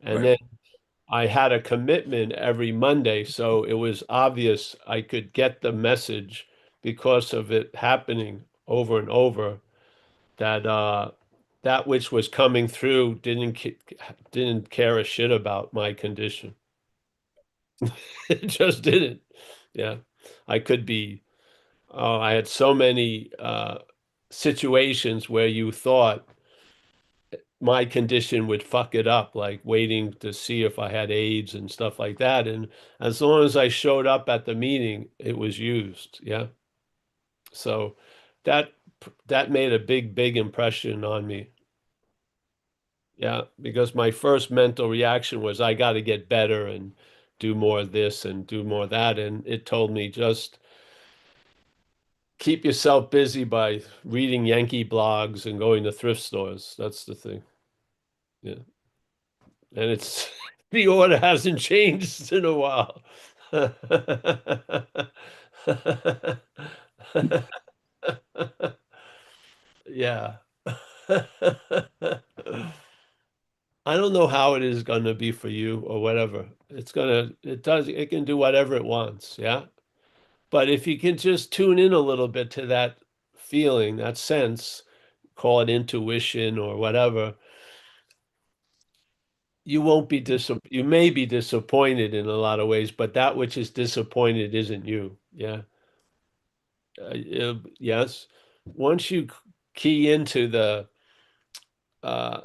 And Right. then I had a commitment every Monday, so it was obvious I could get the message because of it happening over and over that that which was coming through didn't care a shit about my condition. It just didn't. Yeah. I could be oh, I had so many situations where you thought my condition would fuck it up, like waiting to see if I had AIDS and stuff like that. And as long as I showed up at the meeting, it was used. Yeah. So that that made a big impression on me. Yeah, because my first mental reaction was I got to get better and do more of this and do more of that. And it told me just keep yourself busy by reading Yankee blogs and going to thrift stores. That's the thing. Yeah. And it's the order hasn't changed in a while. Yeah. I don't know how it is going to be for you or whatever. It can do whatever it wants. Yeah. But if you can just tune in a little bit to that feeling, that sense, call it intuition or whatever, you may be disappointed in a lot of ways, but that which is disappointed isn't you. Yeah. Yes. Once you key into the uh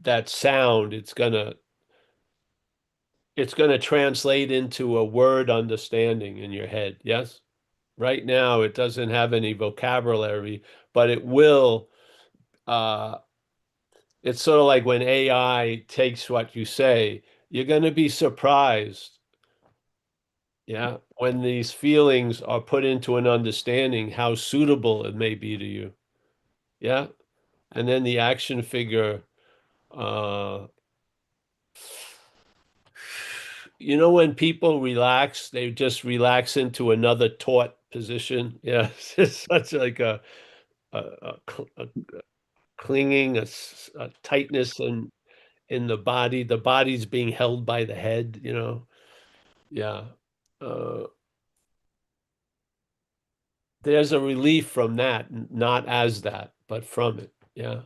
that sound, it's gonna translate into a word understanding in your head. Yes. Right now it doesn't have any vocabulary, but it will uh it's sort of like when AI takes what you say, you're gonna be surprised. Yeah, when these feelings are put into an understanding, how suitable it may be to you. Yeah. And then the action figure, uh, when people relax, they just relax into another taut position. Yeah, it's such like a clinging, a tightness in the body. The body's being held by the head. Yeah. Uh, there's a relief from that, not as that, but from it. Yeah.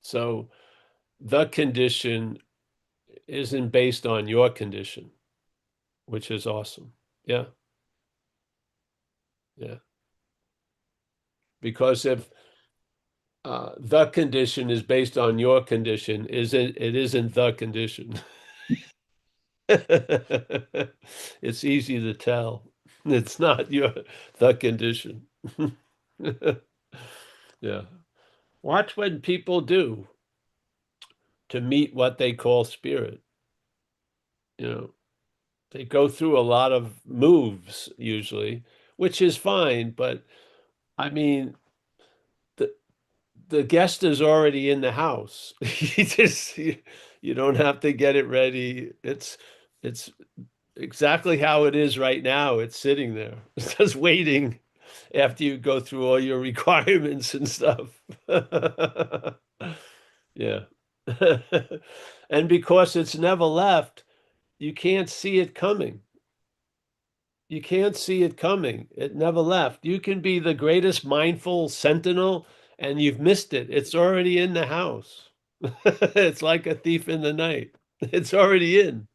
So the condition isn't based on your condition, which is awesome. Yeah. Yeah. Because if the condition is based on your condition, it isn't the condition. It's easy to tell. It's not the condition. Yeah. Watch when people do to meet what they call spirit. You know, they go through a lot of moves usually, which is fine, but I mean, the the guest is already in the house. You don't have to get it ready. It's exactly how it is right now. It's sitting there. It's just waiting after you go through all your requirements and stuff. Yeah. And because it's never left, you can't see it coming. You can't see it coming. It never left. You can be the greatest mindful sentinel and you've missed it. It's already in the house. It's like a thief in the night. It's already in.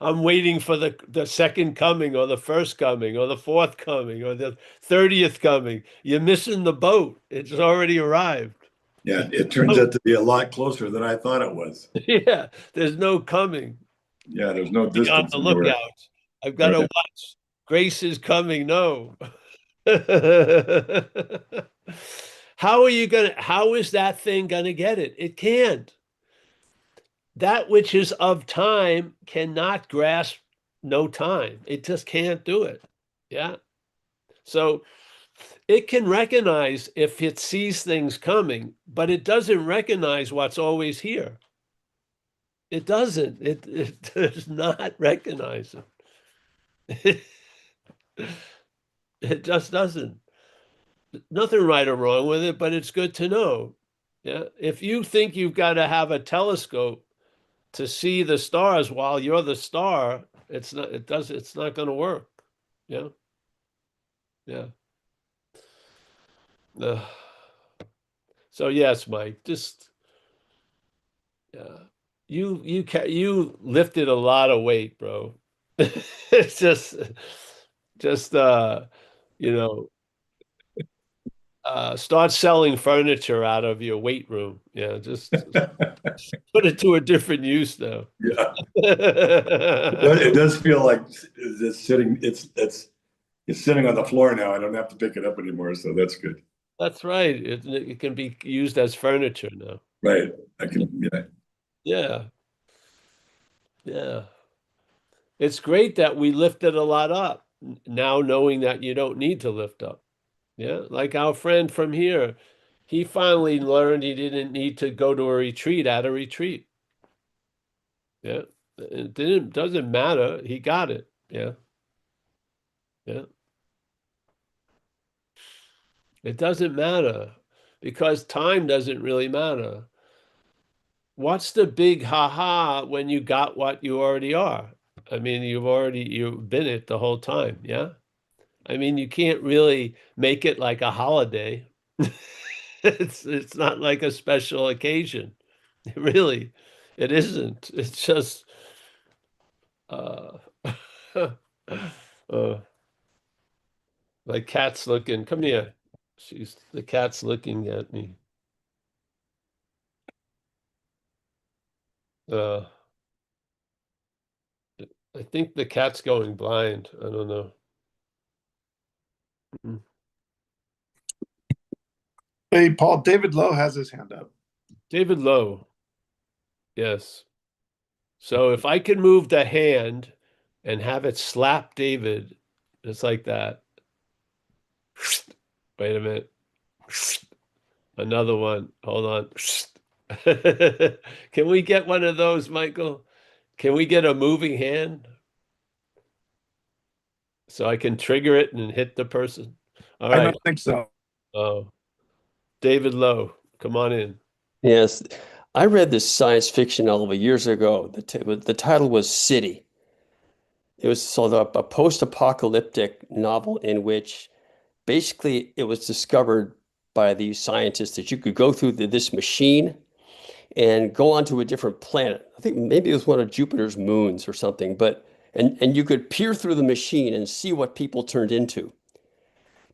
I'm waiting for the second coming or the first coming or the fourth coming or the 30th coming. You're missing the boat. It's already arrived. Yeah, it turns out to be a lot closer than I thought it was. Yeah, there's no coming. Yeah, there's no Be on distance the anywhere. lookout. I've got Right. to watch. Grace is coming. No. How is that thing gonna get it? It can't. That which is of time cannot grasp no time. It just can't do it. Yeah. So it can recognize if it sees things coming, but it doesn't recognize what's always here. It doesn't. It does not recognize it. It just doesn't. Nothing right or wrong with it, but it's good to know. Yeah. If you think you've got to have a telescope to see the stars while you're the star, it's not going to work. Yeah. Yeah. Uh, so yes, Mike, just you lifted a lot of weight, bro. It's just you know, start selling furniture out of your weight room. Yeah, just put it to a different use now. Yeah, it does feel like it's sitting. It's sitting on the floor now. I don't have to pick it up anymore, so that's good. That's right. It can be used as furniture now. Right. I can. Yeah. Yeah. Yeah. It's great that we lifted a lot up now knowing that you don't need to lift up. Yeah. Like our friend from here, he finally learned he didn't need to go to a retreat at a retreat. Yeah. Doesn't matter. He got it. Yeah. Yeah. It doesn't matter because time doesn't really matter. What's the big ha-ha when you got what you already are? I mean, you've been it the whole time, yeah? I mean, you can't really make it like a holiday. It's not like a special occasion. Really, it isn't. It's just uh uh my cat's looking. Come here. The cat's looking at me. Uh I think the cat's going blind. I don't know. Mm. Hey, Paul, David Lowe has his hand up. David Lowe. Yes. So if I can move the hand and have it slap David, it's like that. Wait a minute. Another one. Hold on. Can we get one of those, Michael? Can we get a moving hand so I can trigger it and hit the person? All I right. don't think so. Oh, David Lowe, come on in. Yes, I read this science fiction novel years ago. The title was City. It was sort of a post-apocalyptic novel in which basically it was discovered by these scientists that you could go through this machine and go onto a different planet. I think maybe it was one of Jupiter's moons or something, but and you could peer through the machine and see what people turned into.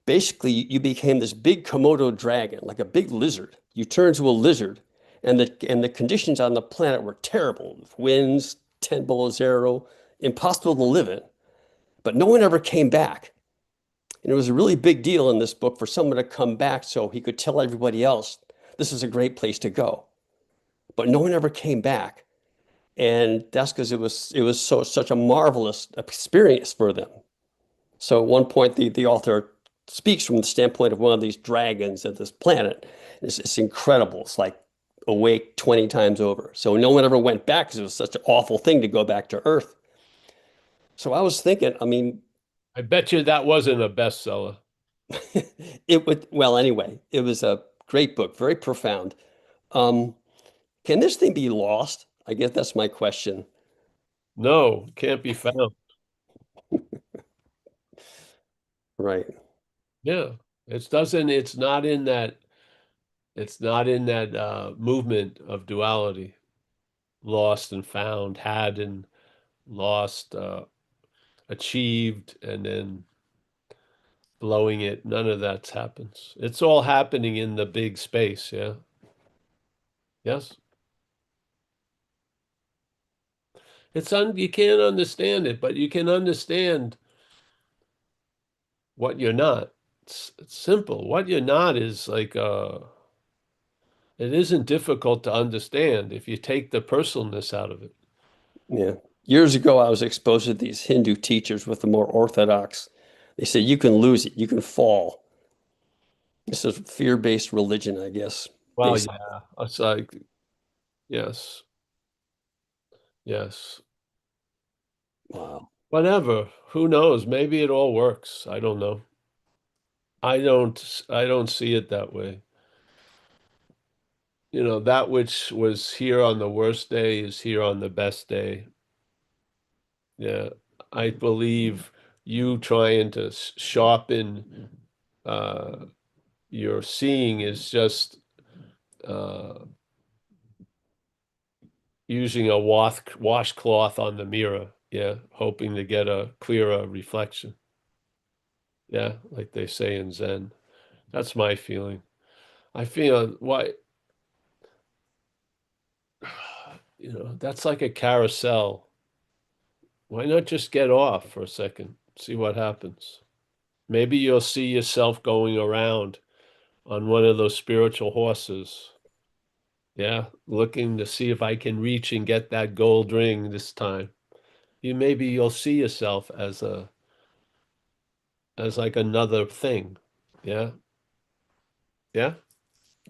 Basically, you became this big Komodo dragon, like a big lizard. You turn into a lizard, And the conditions on the planet were terrible. Winds 10 below zero, impossible to live in. But no one ever came back. And it was a really big deal in this book for someone to come back so he could tell everybody else this is a great place to go. But no one ever came back. And that's because it was such a marvelous experience for them. So at one point, the author speaks from the standpoint of one of these dragons at this planet. It's incredible. It's like awake 20 times over. So no one ever went back because it was such an awful thing to go back to Earth. So I was thinking, I mean, I bet you that wasn't a bestseller. well, anyway, it was a great book, very profound. Um, can this thing be lost? I guess that's my question. No, can't be found. Right. Yeah. It's not in that movement of duality, lost and found, had and lost, achieved, and then blowing it. None of that happens. It's all happening in the big space, yeah. Yes. You can't understand it, but you can understand what you're not. It's simple. What you're not is like it isn't difficult to understand if you take the personalness out of it. Yeah. Years ago, I was exposed to these Hindu teachers with the more orthodox. They said you can lose it, you can fall. This is fear-based religion, I guess. Well, Based. yeah. It's like, yes, yes. Wow. Whatever. Who knows? Maybe it all works. I don't know. I don't see it that way. You know, that which was here on the worst day is here on the best day. Yeah. I believe you trying to sharpen uh your seeing is just uh using a washcloth on the mirror. Yeah, hoping to get a clearer reflection. Yeah, like they say in Zen. That's my feeling. I feel why, that's like a carousel. Why not just get off for a second, see what happens? Maybe you'll see yourself going around on one of those spiritual horses. Yeah, looking to see if I can reach and get that gold ring this time. Maybe you'll see yourself as like another thing. Yeah. Yeah.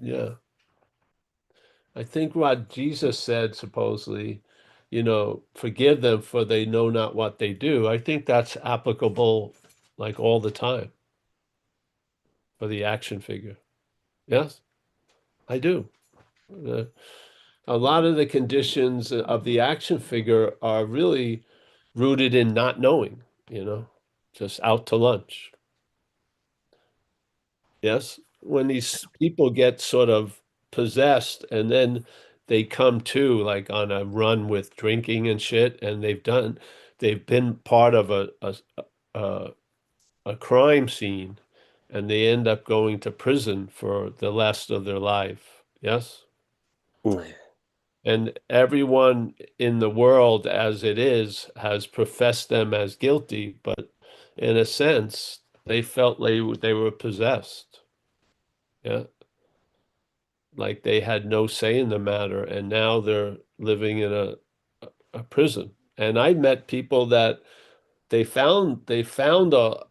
Yeah. I think what Jesus said, supposedly, forgive them for they know not what they do. I think that's applicable like all the time for the action figure. Yes, I do. Uh, a lot of the conditions of the action figure are really rooted in not knowing, just out to lunch. Yes, when these people get sort of possessed and then they come to like on a run with drinking and shit, and they've been part of a, a crime scene, and they end up going to prison for the rest of their life. Yes. Mm. And everyone in the world as it is has professed them as guilty, but in a sense, they felt they were possessed. Yeah. Like they had no say in the matter, and now they're living in a prison. And I met people that they found the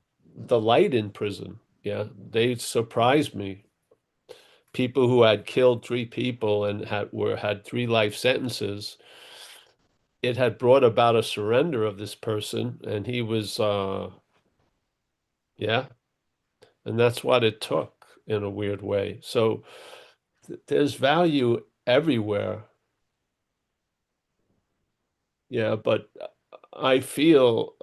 light in prison. Yeah, they surprised me. People who had killed three people and had three life sentences. It had brought about a surrender of this person, and he was yeah, and that's what it took in a weird way. So there's value everywhere. Yeah, but I feel,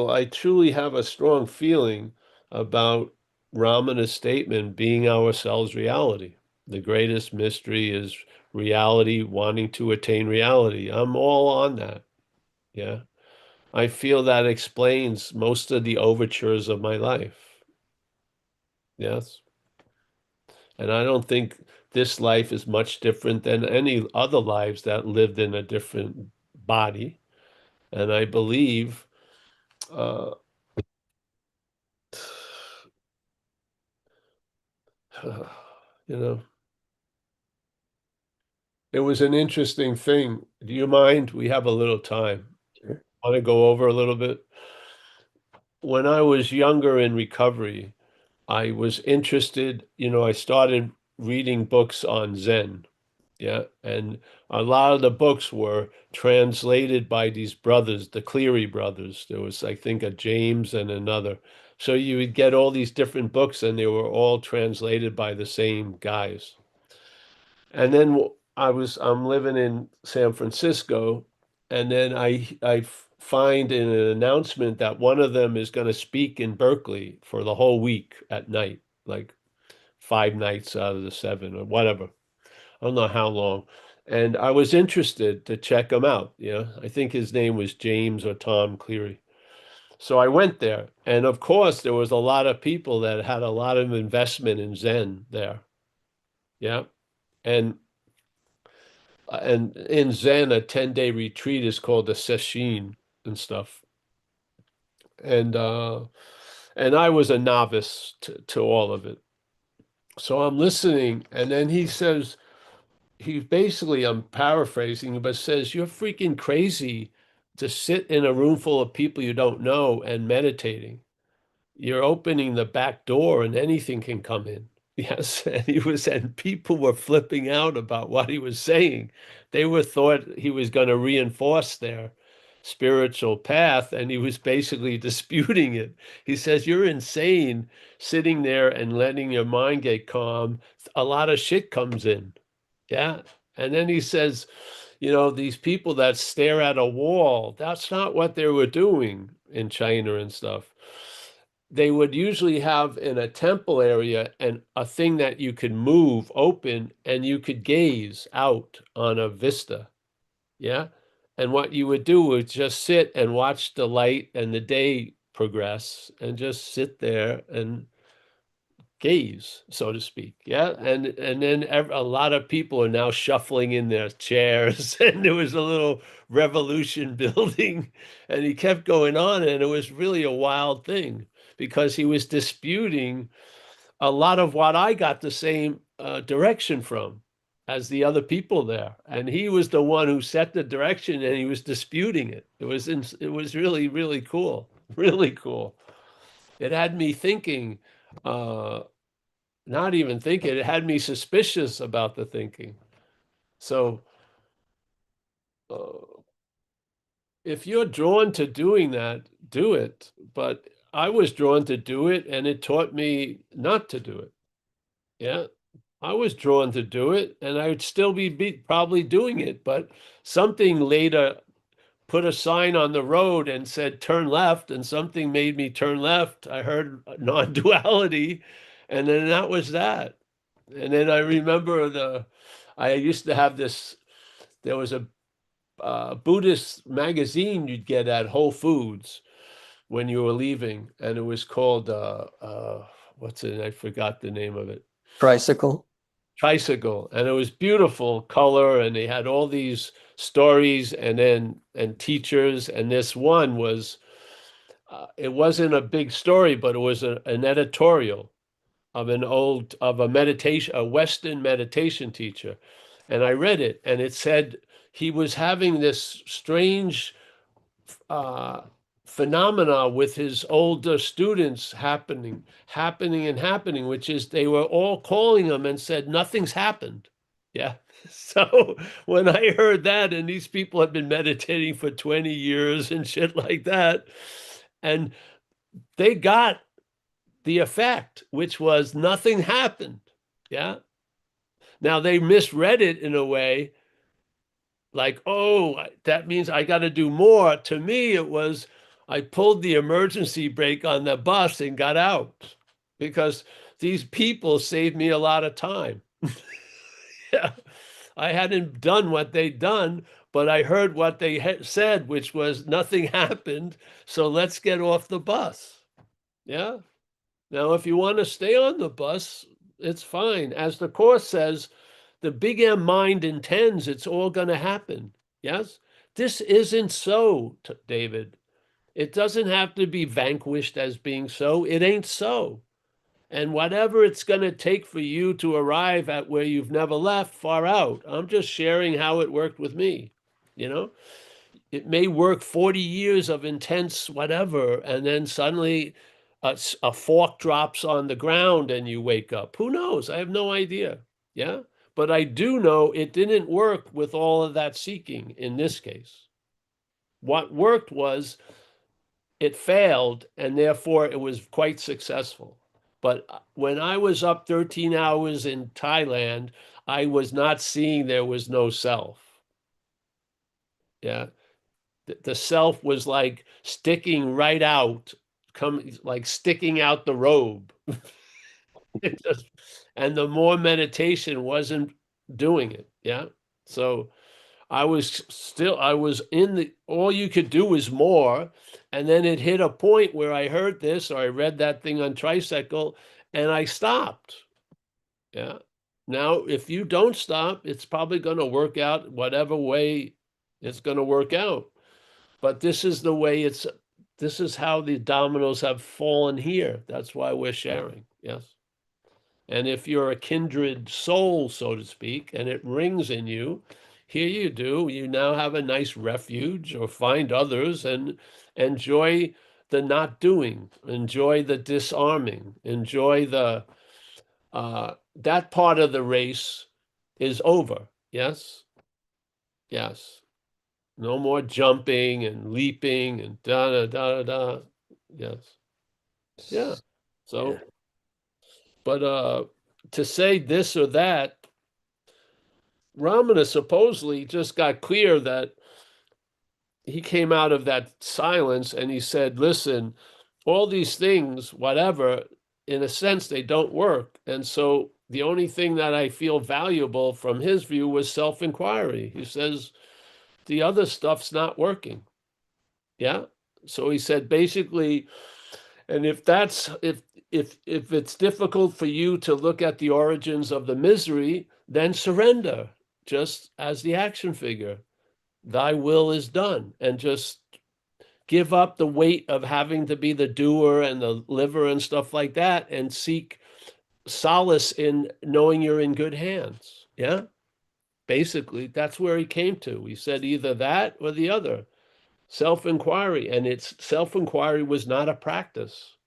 I truly have a strong feeling about Ramana's statement being ourselves reality. The greatest mystery is reality, wanting to attain reality. I'm all on that. Yeah. I feel that explains most of the overtures of my life. Yes. And I don't think this life is much different than any other lives that lived in a different body. And I believe, uh, you know, it was an interesting thing. Do you mind? We have a little time. Sure. Want to go over a little bit? When I was younger in recovery, I was interested, I started reading books on Zen. Yeah. And a lot of the books were translated by these brothers, the Cleary brothers. There was, I think, a James and another. So you would get all these different books and they were all translated by the same guys. And then I'm living in San Francisco, and then I find in an announcement that one of them is going to speak in Berkeley for the whole week at night, like 5 nights out of the 7 or whatever. I don't know how long. And I was interested to check him out. I think his name was James or Tom Cleary. So I went there. And of course, there was a lot of people that had a lot of investment in Zen there. Yeah. And and in Zen, a 10-day retreat is called a sesshin and stuff. And I was a novice to all of it. So I'm listening, and then he says, I'm paraphrasing, but says, "You're freaking crazy to sit in a room full of people you don't know and meditating. You're opening the back door and anything can come in." Yes, and people were flipping out about what he was saying. They were thought he was going to reinforce their spiritual path, and he was basically disputing it. He says, "You're insane sitting there and letting your mind get calm. A lot of shit comes in." Yeah. And then he says, these people that stare at a wall, that's not what they were doing in China and stuff. They would usually have in a temple area and a thing that you could move open and you could gaze out on a vista. Yeah. And what you would do was just sit and watch the light and the day progress and just sit there and gaze, so to speak. Yeah. And then a lot of people are now shuffling in their chairs, and there was a little revolution building, and he kept going on, and it was really a wild thing because he was disputing a lot of what I got the same direction from as the other people there, and he was the one who set the direction, and he was disputing it. It was really, really cool, really cool. It had me thinking. Not even thinking, it had me suspicious about the thinking. So uh, if you're drawn to doing that, do it. But I was drawn to do it, and it taught me not to do it. Yeah, I was drawn to do it, and I would still be probably doing it. But something later put a sign on the road and said turn left, and something made me turn left. I heard non-duality, and then that was that. And then I remember I used to have there was a Buddhist magazine you'd get at Whole Foods when you were leaving, and it was called, what's it? I forgot the name of it. Tricycle. Tricycle. And it was beautiful color, and they had all these stories and teachers. And this one was, it wasn't a big story, but it was an editorial of a Western meditation teacher. And I read it, and it said he was having this strange uh, phenomena with his older students happening, which is they were all calling him and said, nothing's happened. Yeah. So when I heard that, and these people have been meditating for 20 years and shit like that, and they got the effect, which was nothing happened. Yeah. Now they misread it in a way like, oh, that means I got to do more. To me, it was I pulled the emergency brake on the bus and got out because these people saved me a lot of time. Yeah. I hadn't done what they'd done, but I heard what they had said, which was nothing happened. So let's get off the bus. Yeah. Now, if you want to stay on the bus, It's fine. As the Course says, the big M mind intends it's all going to happen. Yes? This isn't so, David. It doesn't have to be vanquished as being so. It ain't so. And whatever it's going to take for you to arrive at where you've never left, far out. I'm just sharing how it worked with me. You know, it may work 40 years of intense whatever, and then suddenly a fork drops on the ground and you wake up. Who knows? I have no idea. Yeah. But I do know it didn't work with all of that seeking in this case. What worked was it failed, and therefore it was quite successful. But when I was up 13 hours in Thailand, I was not seeing there was no self. Yeah. The self was like sticking right out, like sticking out the robe. It just, and the more meditation wasn't doing it. Yeah. So I was in all you could do was more. And then it hit a point where I heard this or I read that thing on Tricycle and I stopped. Yeah. Now, if you don't stop, it's probably going to work out whatever way it's going to work out. But this is the way this is how the dominoes have fallen here. That's why we're sharing. Yes. And if you're a kindred soul, so to speak, and it rings in you, here you do. You now have a nice refuge or find others and enjoy the not doing, enjoy the disarming, enjoy that part of the race is over. Yes. Yes. No more jumping and leaping and da da da da. Yes. Yeah. So, Yeah. but to say this or that, Ramana supposedly just got clear that he came out of that silence and he said, listen, all these things, whatever, in a sense, they don't work. And so the only thing that I feel valuable from his view was self-inquiry. He says, the other stuff's not working. Yeah. So he said, basically, and if it's difficult for you to look at the origins of the misery, then surrender, just as the action figure. Thy will is done, and just give up the weight of having to be the doer and the liver and stuff like that, and seek solace in knowing you're in good hands. Yeah. Basically, that's where he came to. He said either that or the other. Self-inquiry, and it's self-inquiry was not a practice.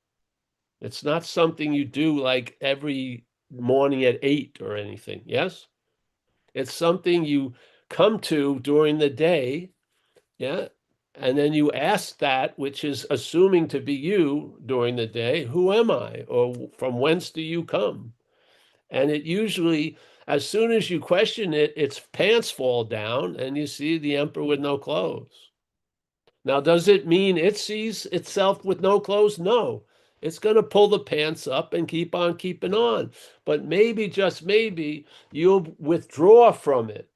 It's not something you do like every morning at 8 or anything. Yes. It's something you come to during the day. Yeah. And then you ask that, which is assuming to be you during the day, who am I? Or from whence do you come? And it usually, as soon as you question it, its pants fall down and you see the emperor with no clothes. Now, does it mean it sees itself with no clothes? No. It's going to pull the pants up and keep on keeping on. But maybe, just maybe, you'll withdraw from it.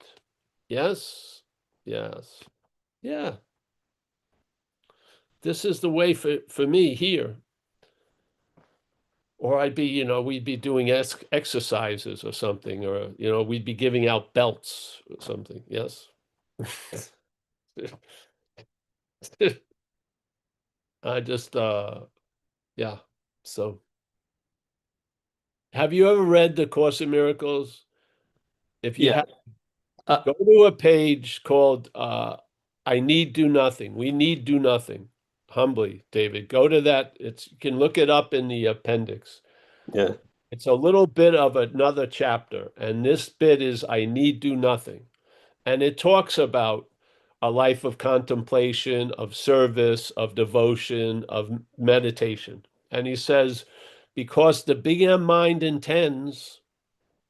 Yes? Yes. Yeah. This is the way for me here. Or I'd be, we'd be doing exercises or something, or, we'd be giving out belts or something. Yes. I just, yeah. So, have you ever read The Course in Miracles? If you Yeah. have, Uh, go to a page called I Need Do Nothing. We Need Do Nothing. Humbly, David. Go to that. You can look it up in the appendix. yeah. It's a little bit of another chapter, and this bit is I Need Do Nothing. And it talks about a life of contemplation, of service, of devotion, of meditation. And he says, because the big M mind intends,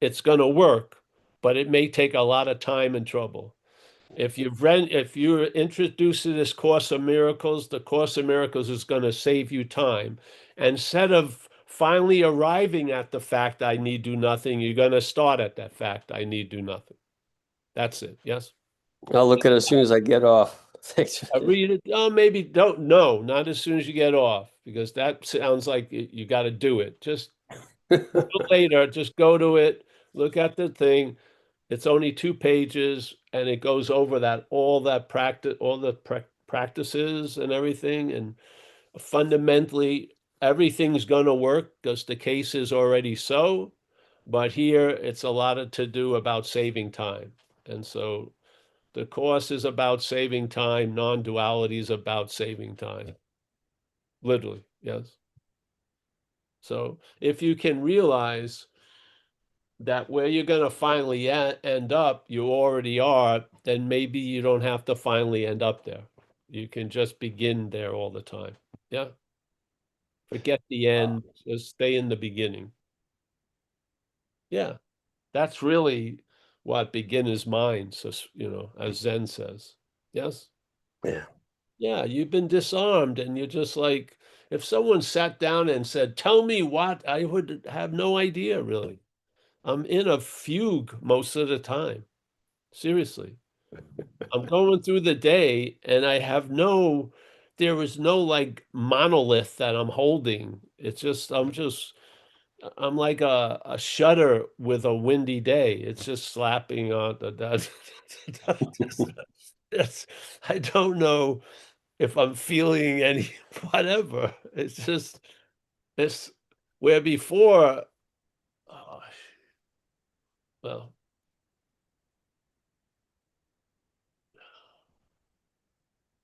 it's going to work, but it may take a lot of time and trouble. If you're introduced to this Course of Miracles, the Course of Miracles is going to save you time. Instead of finally arriving at the fact I need do nothing, you're going to start at that fact I need do nothing. That's it. Yes. I'll look at it as soon as I get off. Thanks. I read it. Oh, maybe don't. No, not as soon as you get off, because that sounds like you got to do it. Just Later, just go to it, look at the thing. It's only 2 pages, and it goes over that all that practice, all the practices and everything. And fundamentally, everything's going to work because the case is already so. But here, it's a lot of to do about saving time. And so the course is about saving time. Non-duality is about saving time. Literally, yes. So if you can realize that where you're going to finally end up, you already are, then maybe you don't have to finally end up there. You can just begin there all the time. Yeah. Forget the end, just stay in the beginning. Yeah. That's really what beginner's mind, so, as Zen says. Yes. Yeah. Yeah. You've been disarmed, and you're just like, if someone sat down and said, tell me what, I would have no idea, really. I'm in a fugue most of the time. Seriously. I'm going through the day and there is no like monolith that I'm holding. It's just, I'm like a shutter with a windy day. It's just slapping on it's, I don't know if I'm feeling any whatever. It's just, it's where before, oh, well,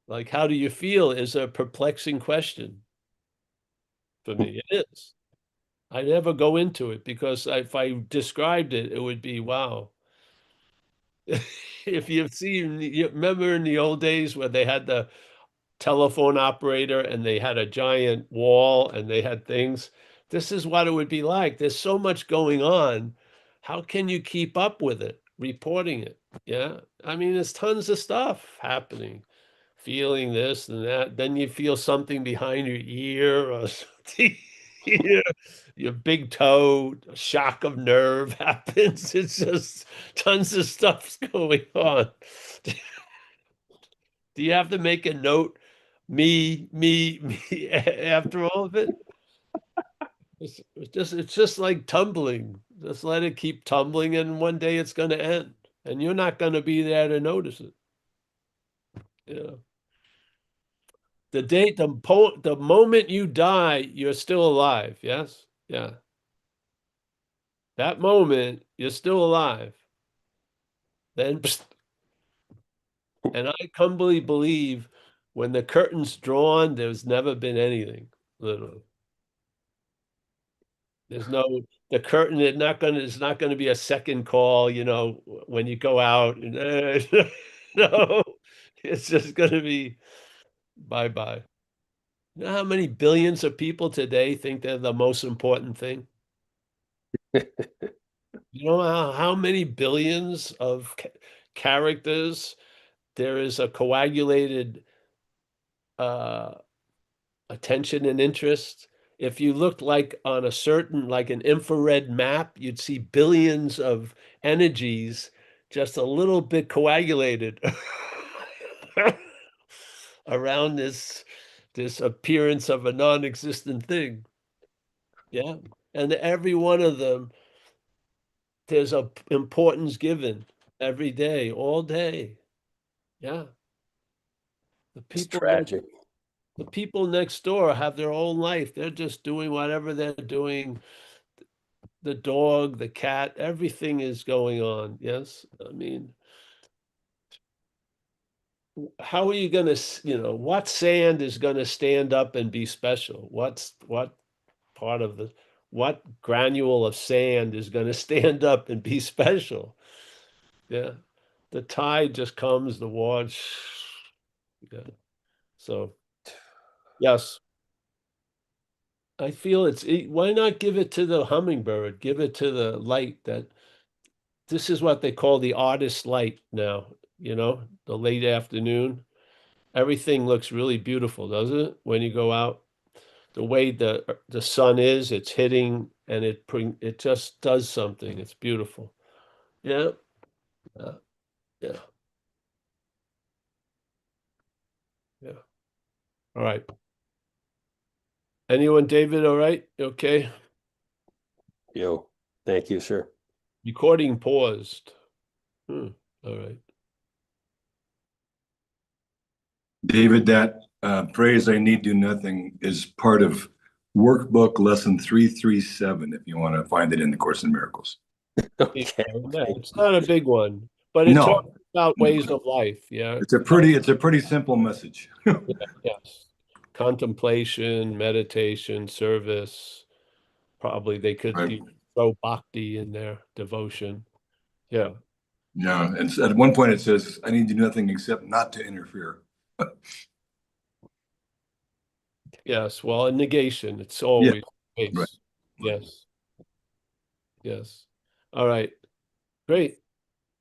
like, how do you feel is a perplexing question for me. It is. I never go into it because if I described it, it would be wow. If you've seen, you remember in the old days where they had the telephone operator and they had a giant wall and they had things. This is what it would be like. There's so much going on. How can you keep up with it, reporting it? Yeah. I mean, there's tons of stuff happening, feeling this and that. Then you feel something behind your ear or something. Your big toe, a shock of nerve happens. It's just tons of stuff's going on. Do you have to make a note? Me, after all of it? It's just like tumbling. Just let it keep tumbling, and one day it's going to end. And you're not going to be there to notice it. Yeah. The moment you die, you're still alive. Yes? Yeah. That moment, you're still alive. Then, psst, and I humbly believe when the curtain's drawn, there's never been anything, literally. There's no the curtain. It's not gonna be a second call, when you go out. No, it's just gonna be bye bye. You know how many billions of people today think they're the most important thing? You know how many billions of characters there is a coagulated uh attention and interest. If you looked like on a certain, like an infrared map, you'd see billions of energies just a little bit coagulated around this appearance of a non-existent thing. Yeah. And every one of them, there's a importance given every day, all day. Yeah. The It's people tragic. the people next door have their own life. They're just doing whatever they're doing. The dog, the cat, everything is going on. Yes. I mean, how are you going to, what sand is going to stand up and be special? What part of what granule of sand is going to stand up and be special? Yeah. The tide just comes, the water. Yeah. So, yes, I feel why not give it to the hummingbird? Give it to the light that this is what they call the artist light now, the late afternoon. Everything looks really beautiful, doesn't it? When you go out, the way the sun is, it's hitting and it just does something. It's beautiful. Yeah. Yeah. Yeah. Yeah. All right. Anyone, David, all right? Okay. Yo, thank you, sir. Recording paused. All right. David, that phrase, I need do nothing, is part of workbook lesson 337, if you want to find it in the Course in Miracles. Okay. Yeah, it's not a big one, but it No. talks about ways of life. Yeah. It's a pretty simple message. Yes. Contemplation, meditation, service. Probably they could Right. even throw bhakti in there, devotion. Yeah. Yeah, and so at one point it says, I need to do nothing except not to interfere. Yes. Well, a negation, it's Yeah, always the right. case. Yes. Yes. All right. Great.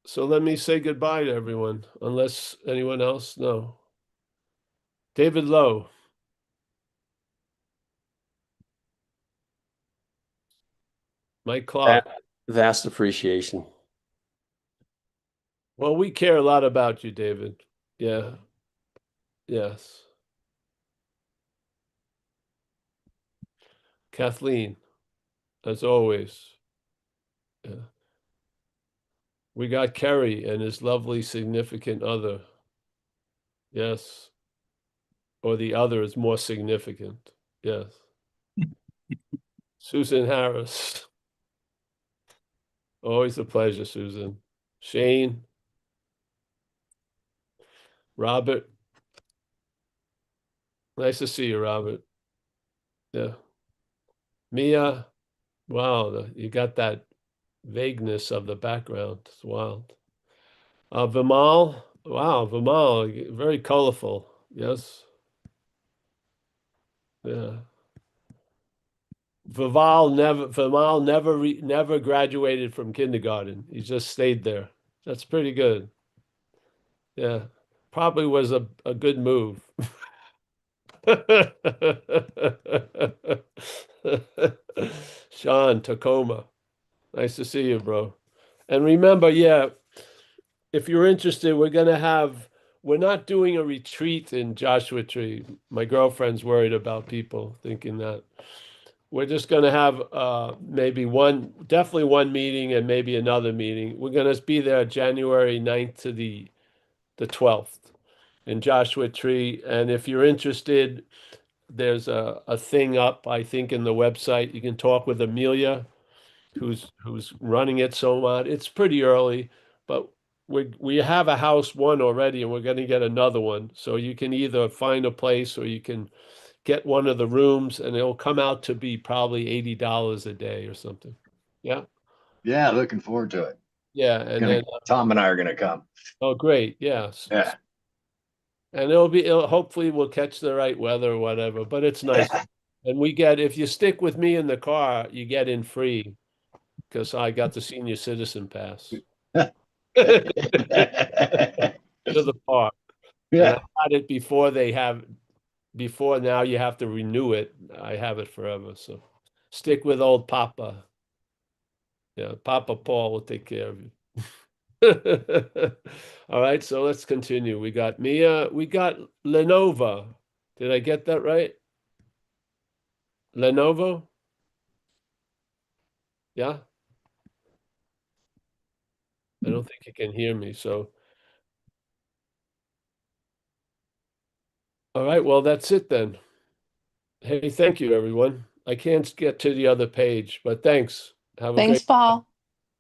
So let me say goodbye to everyone, unless anyone else. No. David Lowe. Mike Clark. Vast appreciation. Well, we care a lot about you, David. Yeah. Yes. Kathleen, as always. Yeah. We got Kerry and his lovely significant other. Yes. Or the other is more significant. Yes. Susan Harris. Always a pleasure, Susan. Shane. Robert. Nice to see you, Robert. Yeah. Mia. Wow, you got that vagueness of the background. It's wild. Vimal. Wow, Vimal, very colorful. Yes. Yeah. Vimal never graduated from kindergarten. He just stayed there. That's pretty good. Yeah. Probably was a good move. Sean Tacoma. Nice to see you, bro. And remember, yeah, if you're interested, we're not doing a retreat in Joshua Tree. My girlfriend's worried about people thinking that. We're just going to have definitely one meeting and maybe another meeting. We're going to be there January 9th to the 12th in Joshua Tree. And if you're interested, there's a thing up, I think, in the website. You can talk with Amelia, who's running it so on. It's pretty early, but we have a house one already, and we're going to get another one. So you can either find a place or you can get one of the rooms, and it'll come out to be probably $80 a day or something. Yeah. Yeah, looking forward to it. Yeah. And Gonna, then, Tom and I are gonna come. oh, great. Yes. Yeah. And hopefully we'll catch the right weather or whatever, but it's nice. And if you stick with me in the car, you get in free because I got the senior citizen pass to the park. And I Yeah. had it before now you have to renew it. I have it forever. So stick with old Papa. Yeah, Papa Paul will take care of you. All right, so let's continue. We got Mia, we got Lenovo. Did I get that right? Lenovo? Yeah? I don't think you can hear me, so. All right, well, that's it then. Hey, thank you, everyone. I can't get to the other page, but thanks. Have a Thanks, great, Paul.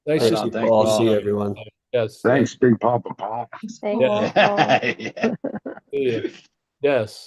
nice Right to on, see thanks, Paul, Paul. see everyone. Yes, Thanks, Big Papa Paul. Thanks, Paul. Yeah. see you. Yes.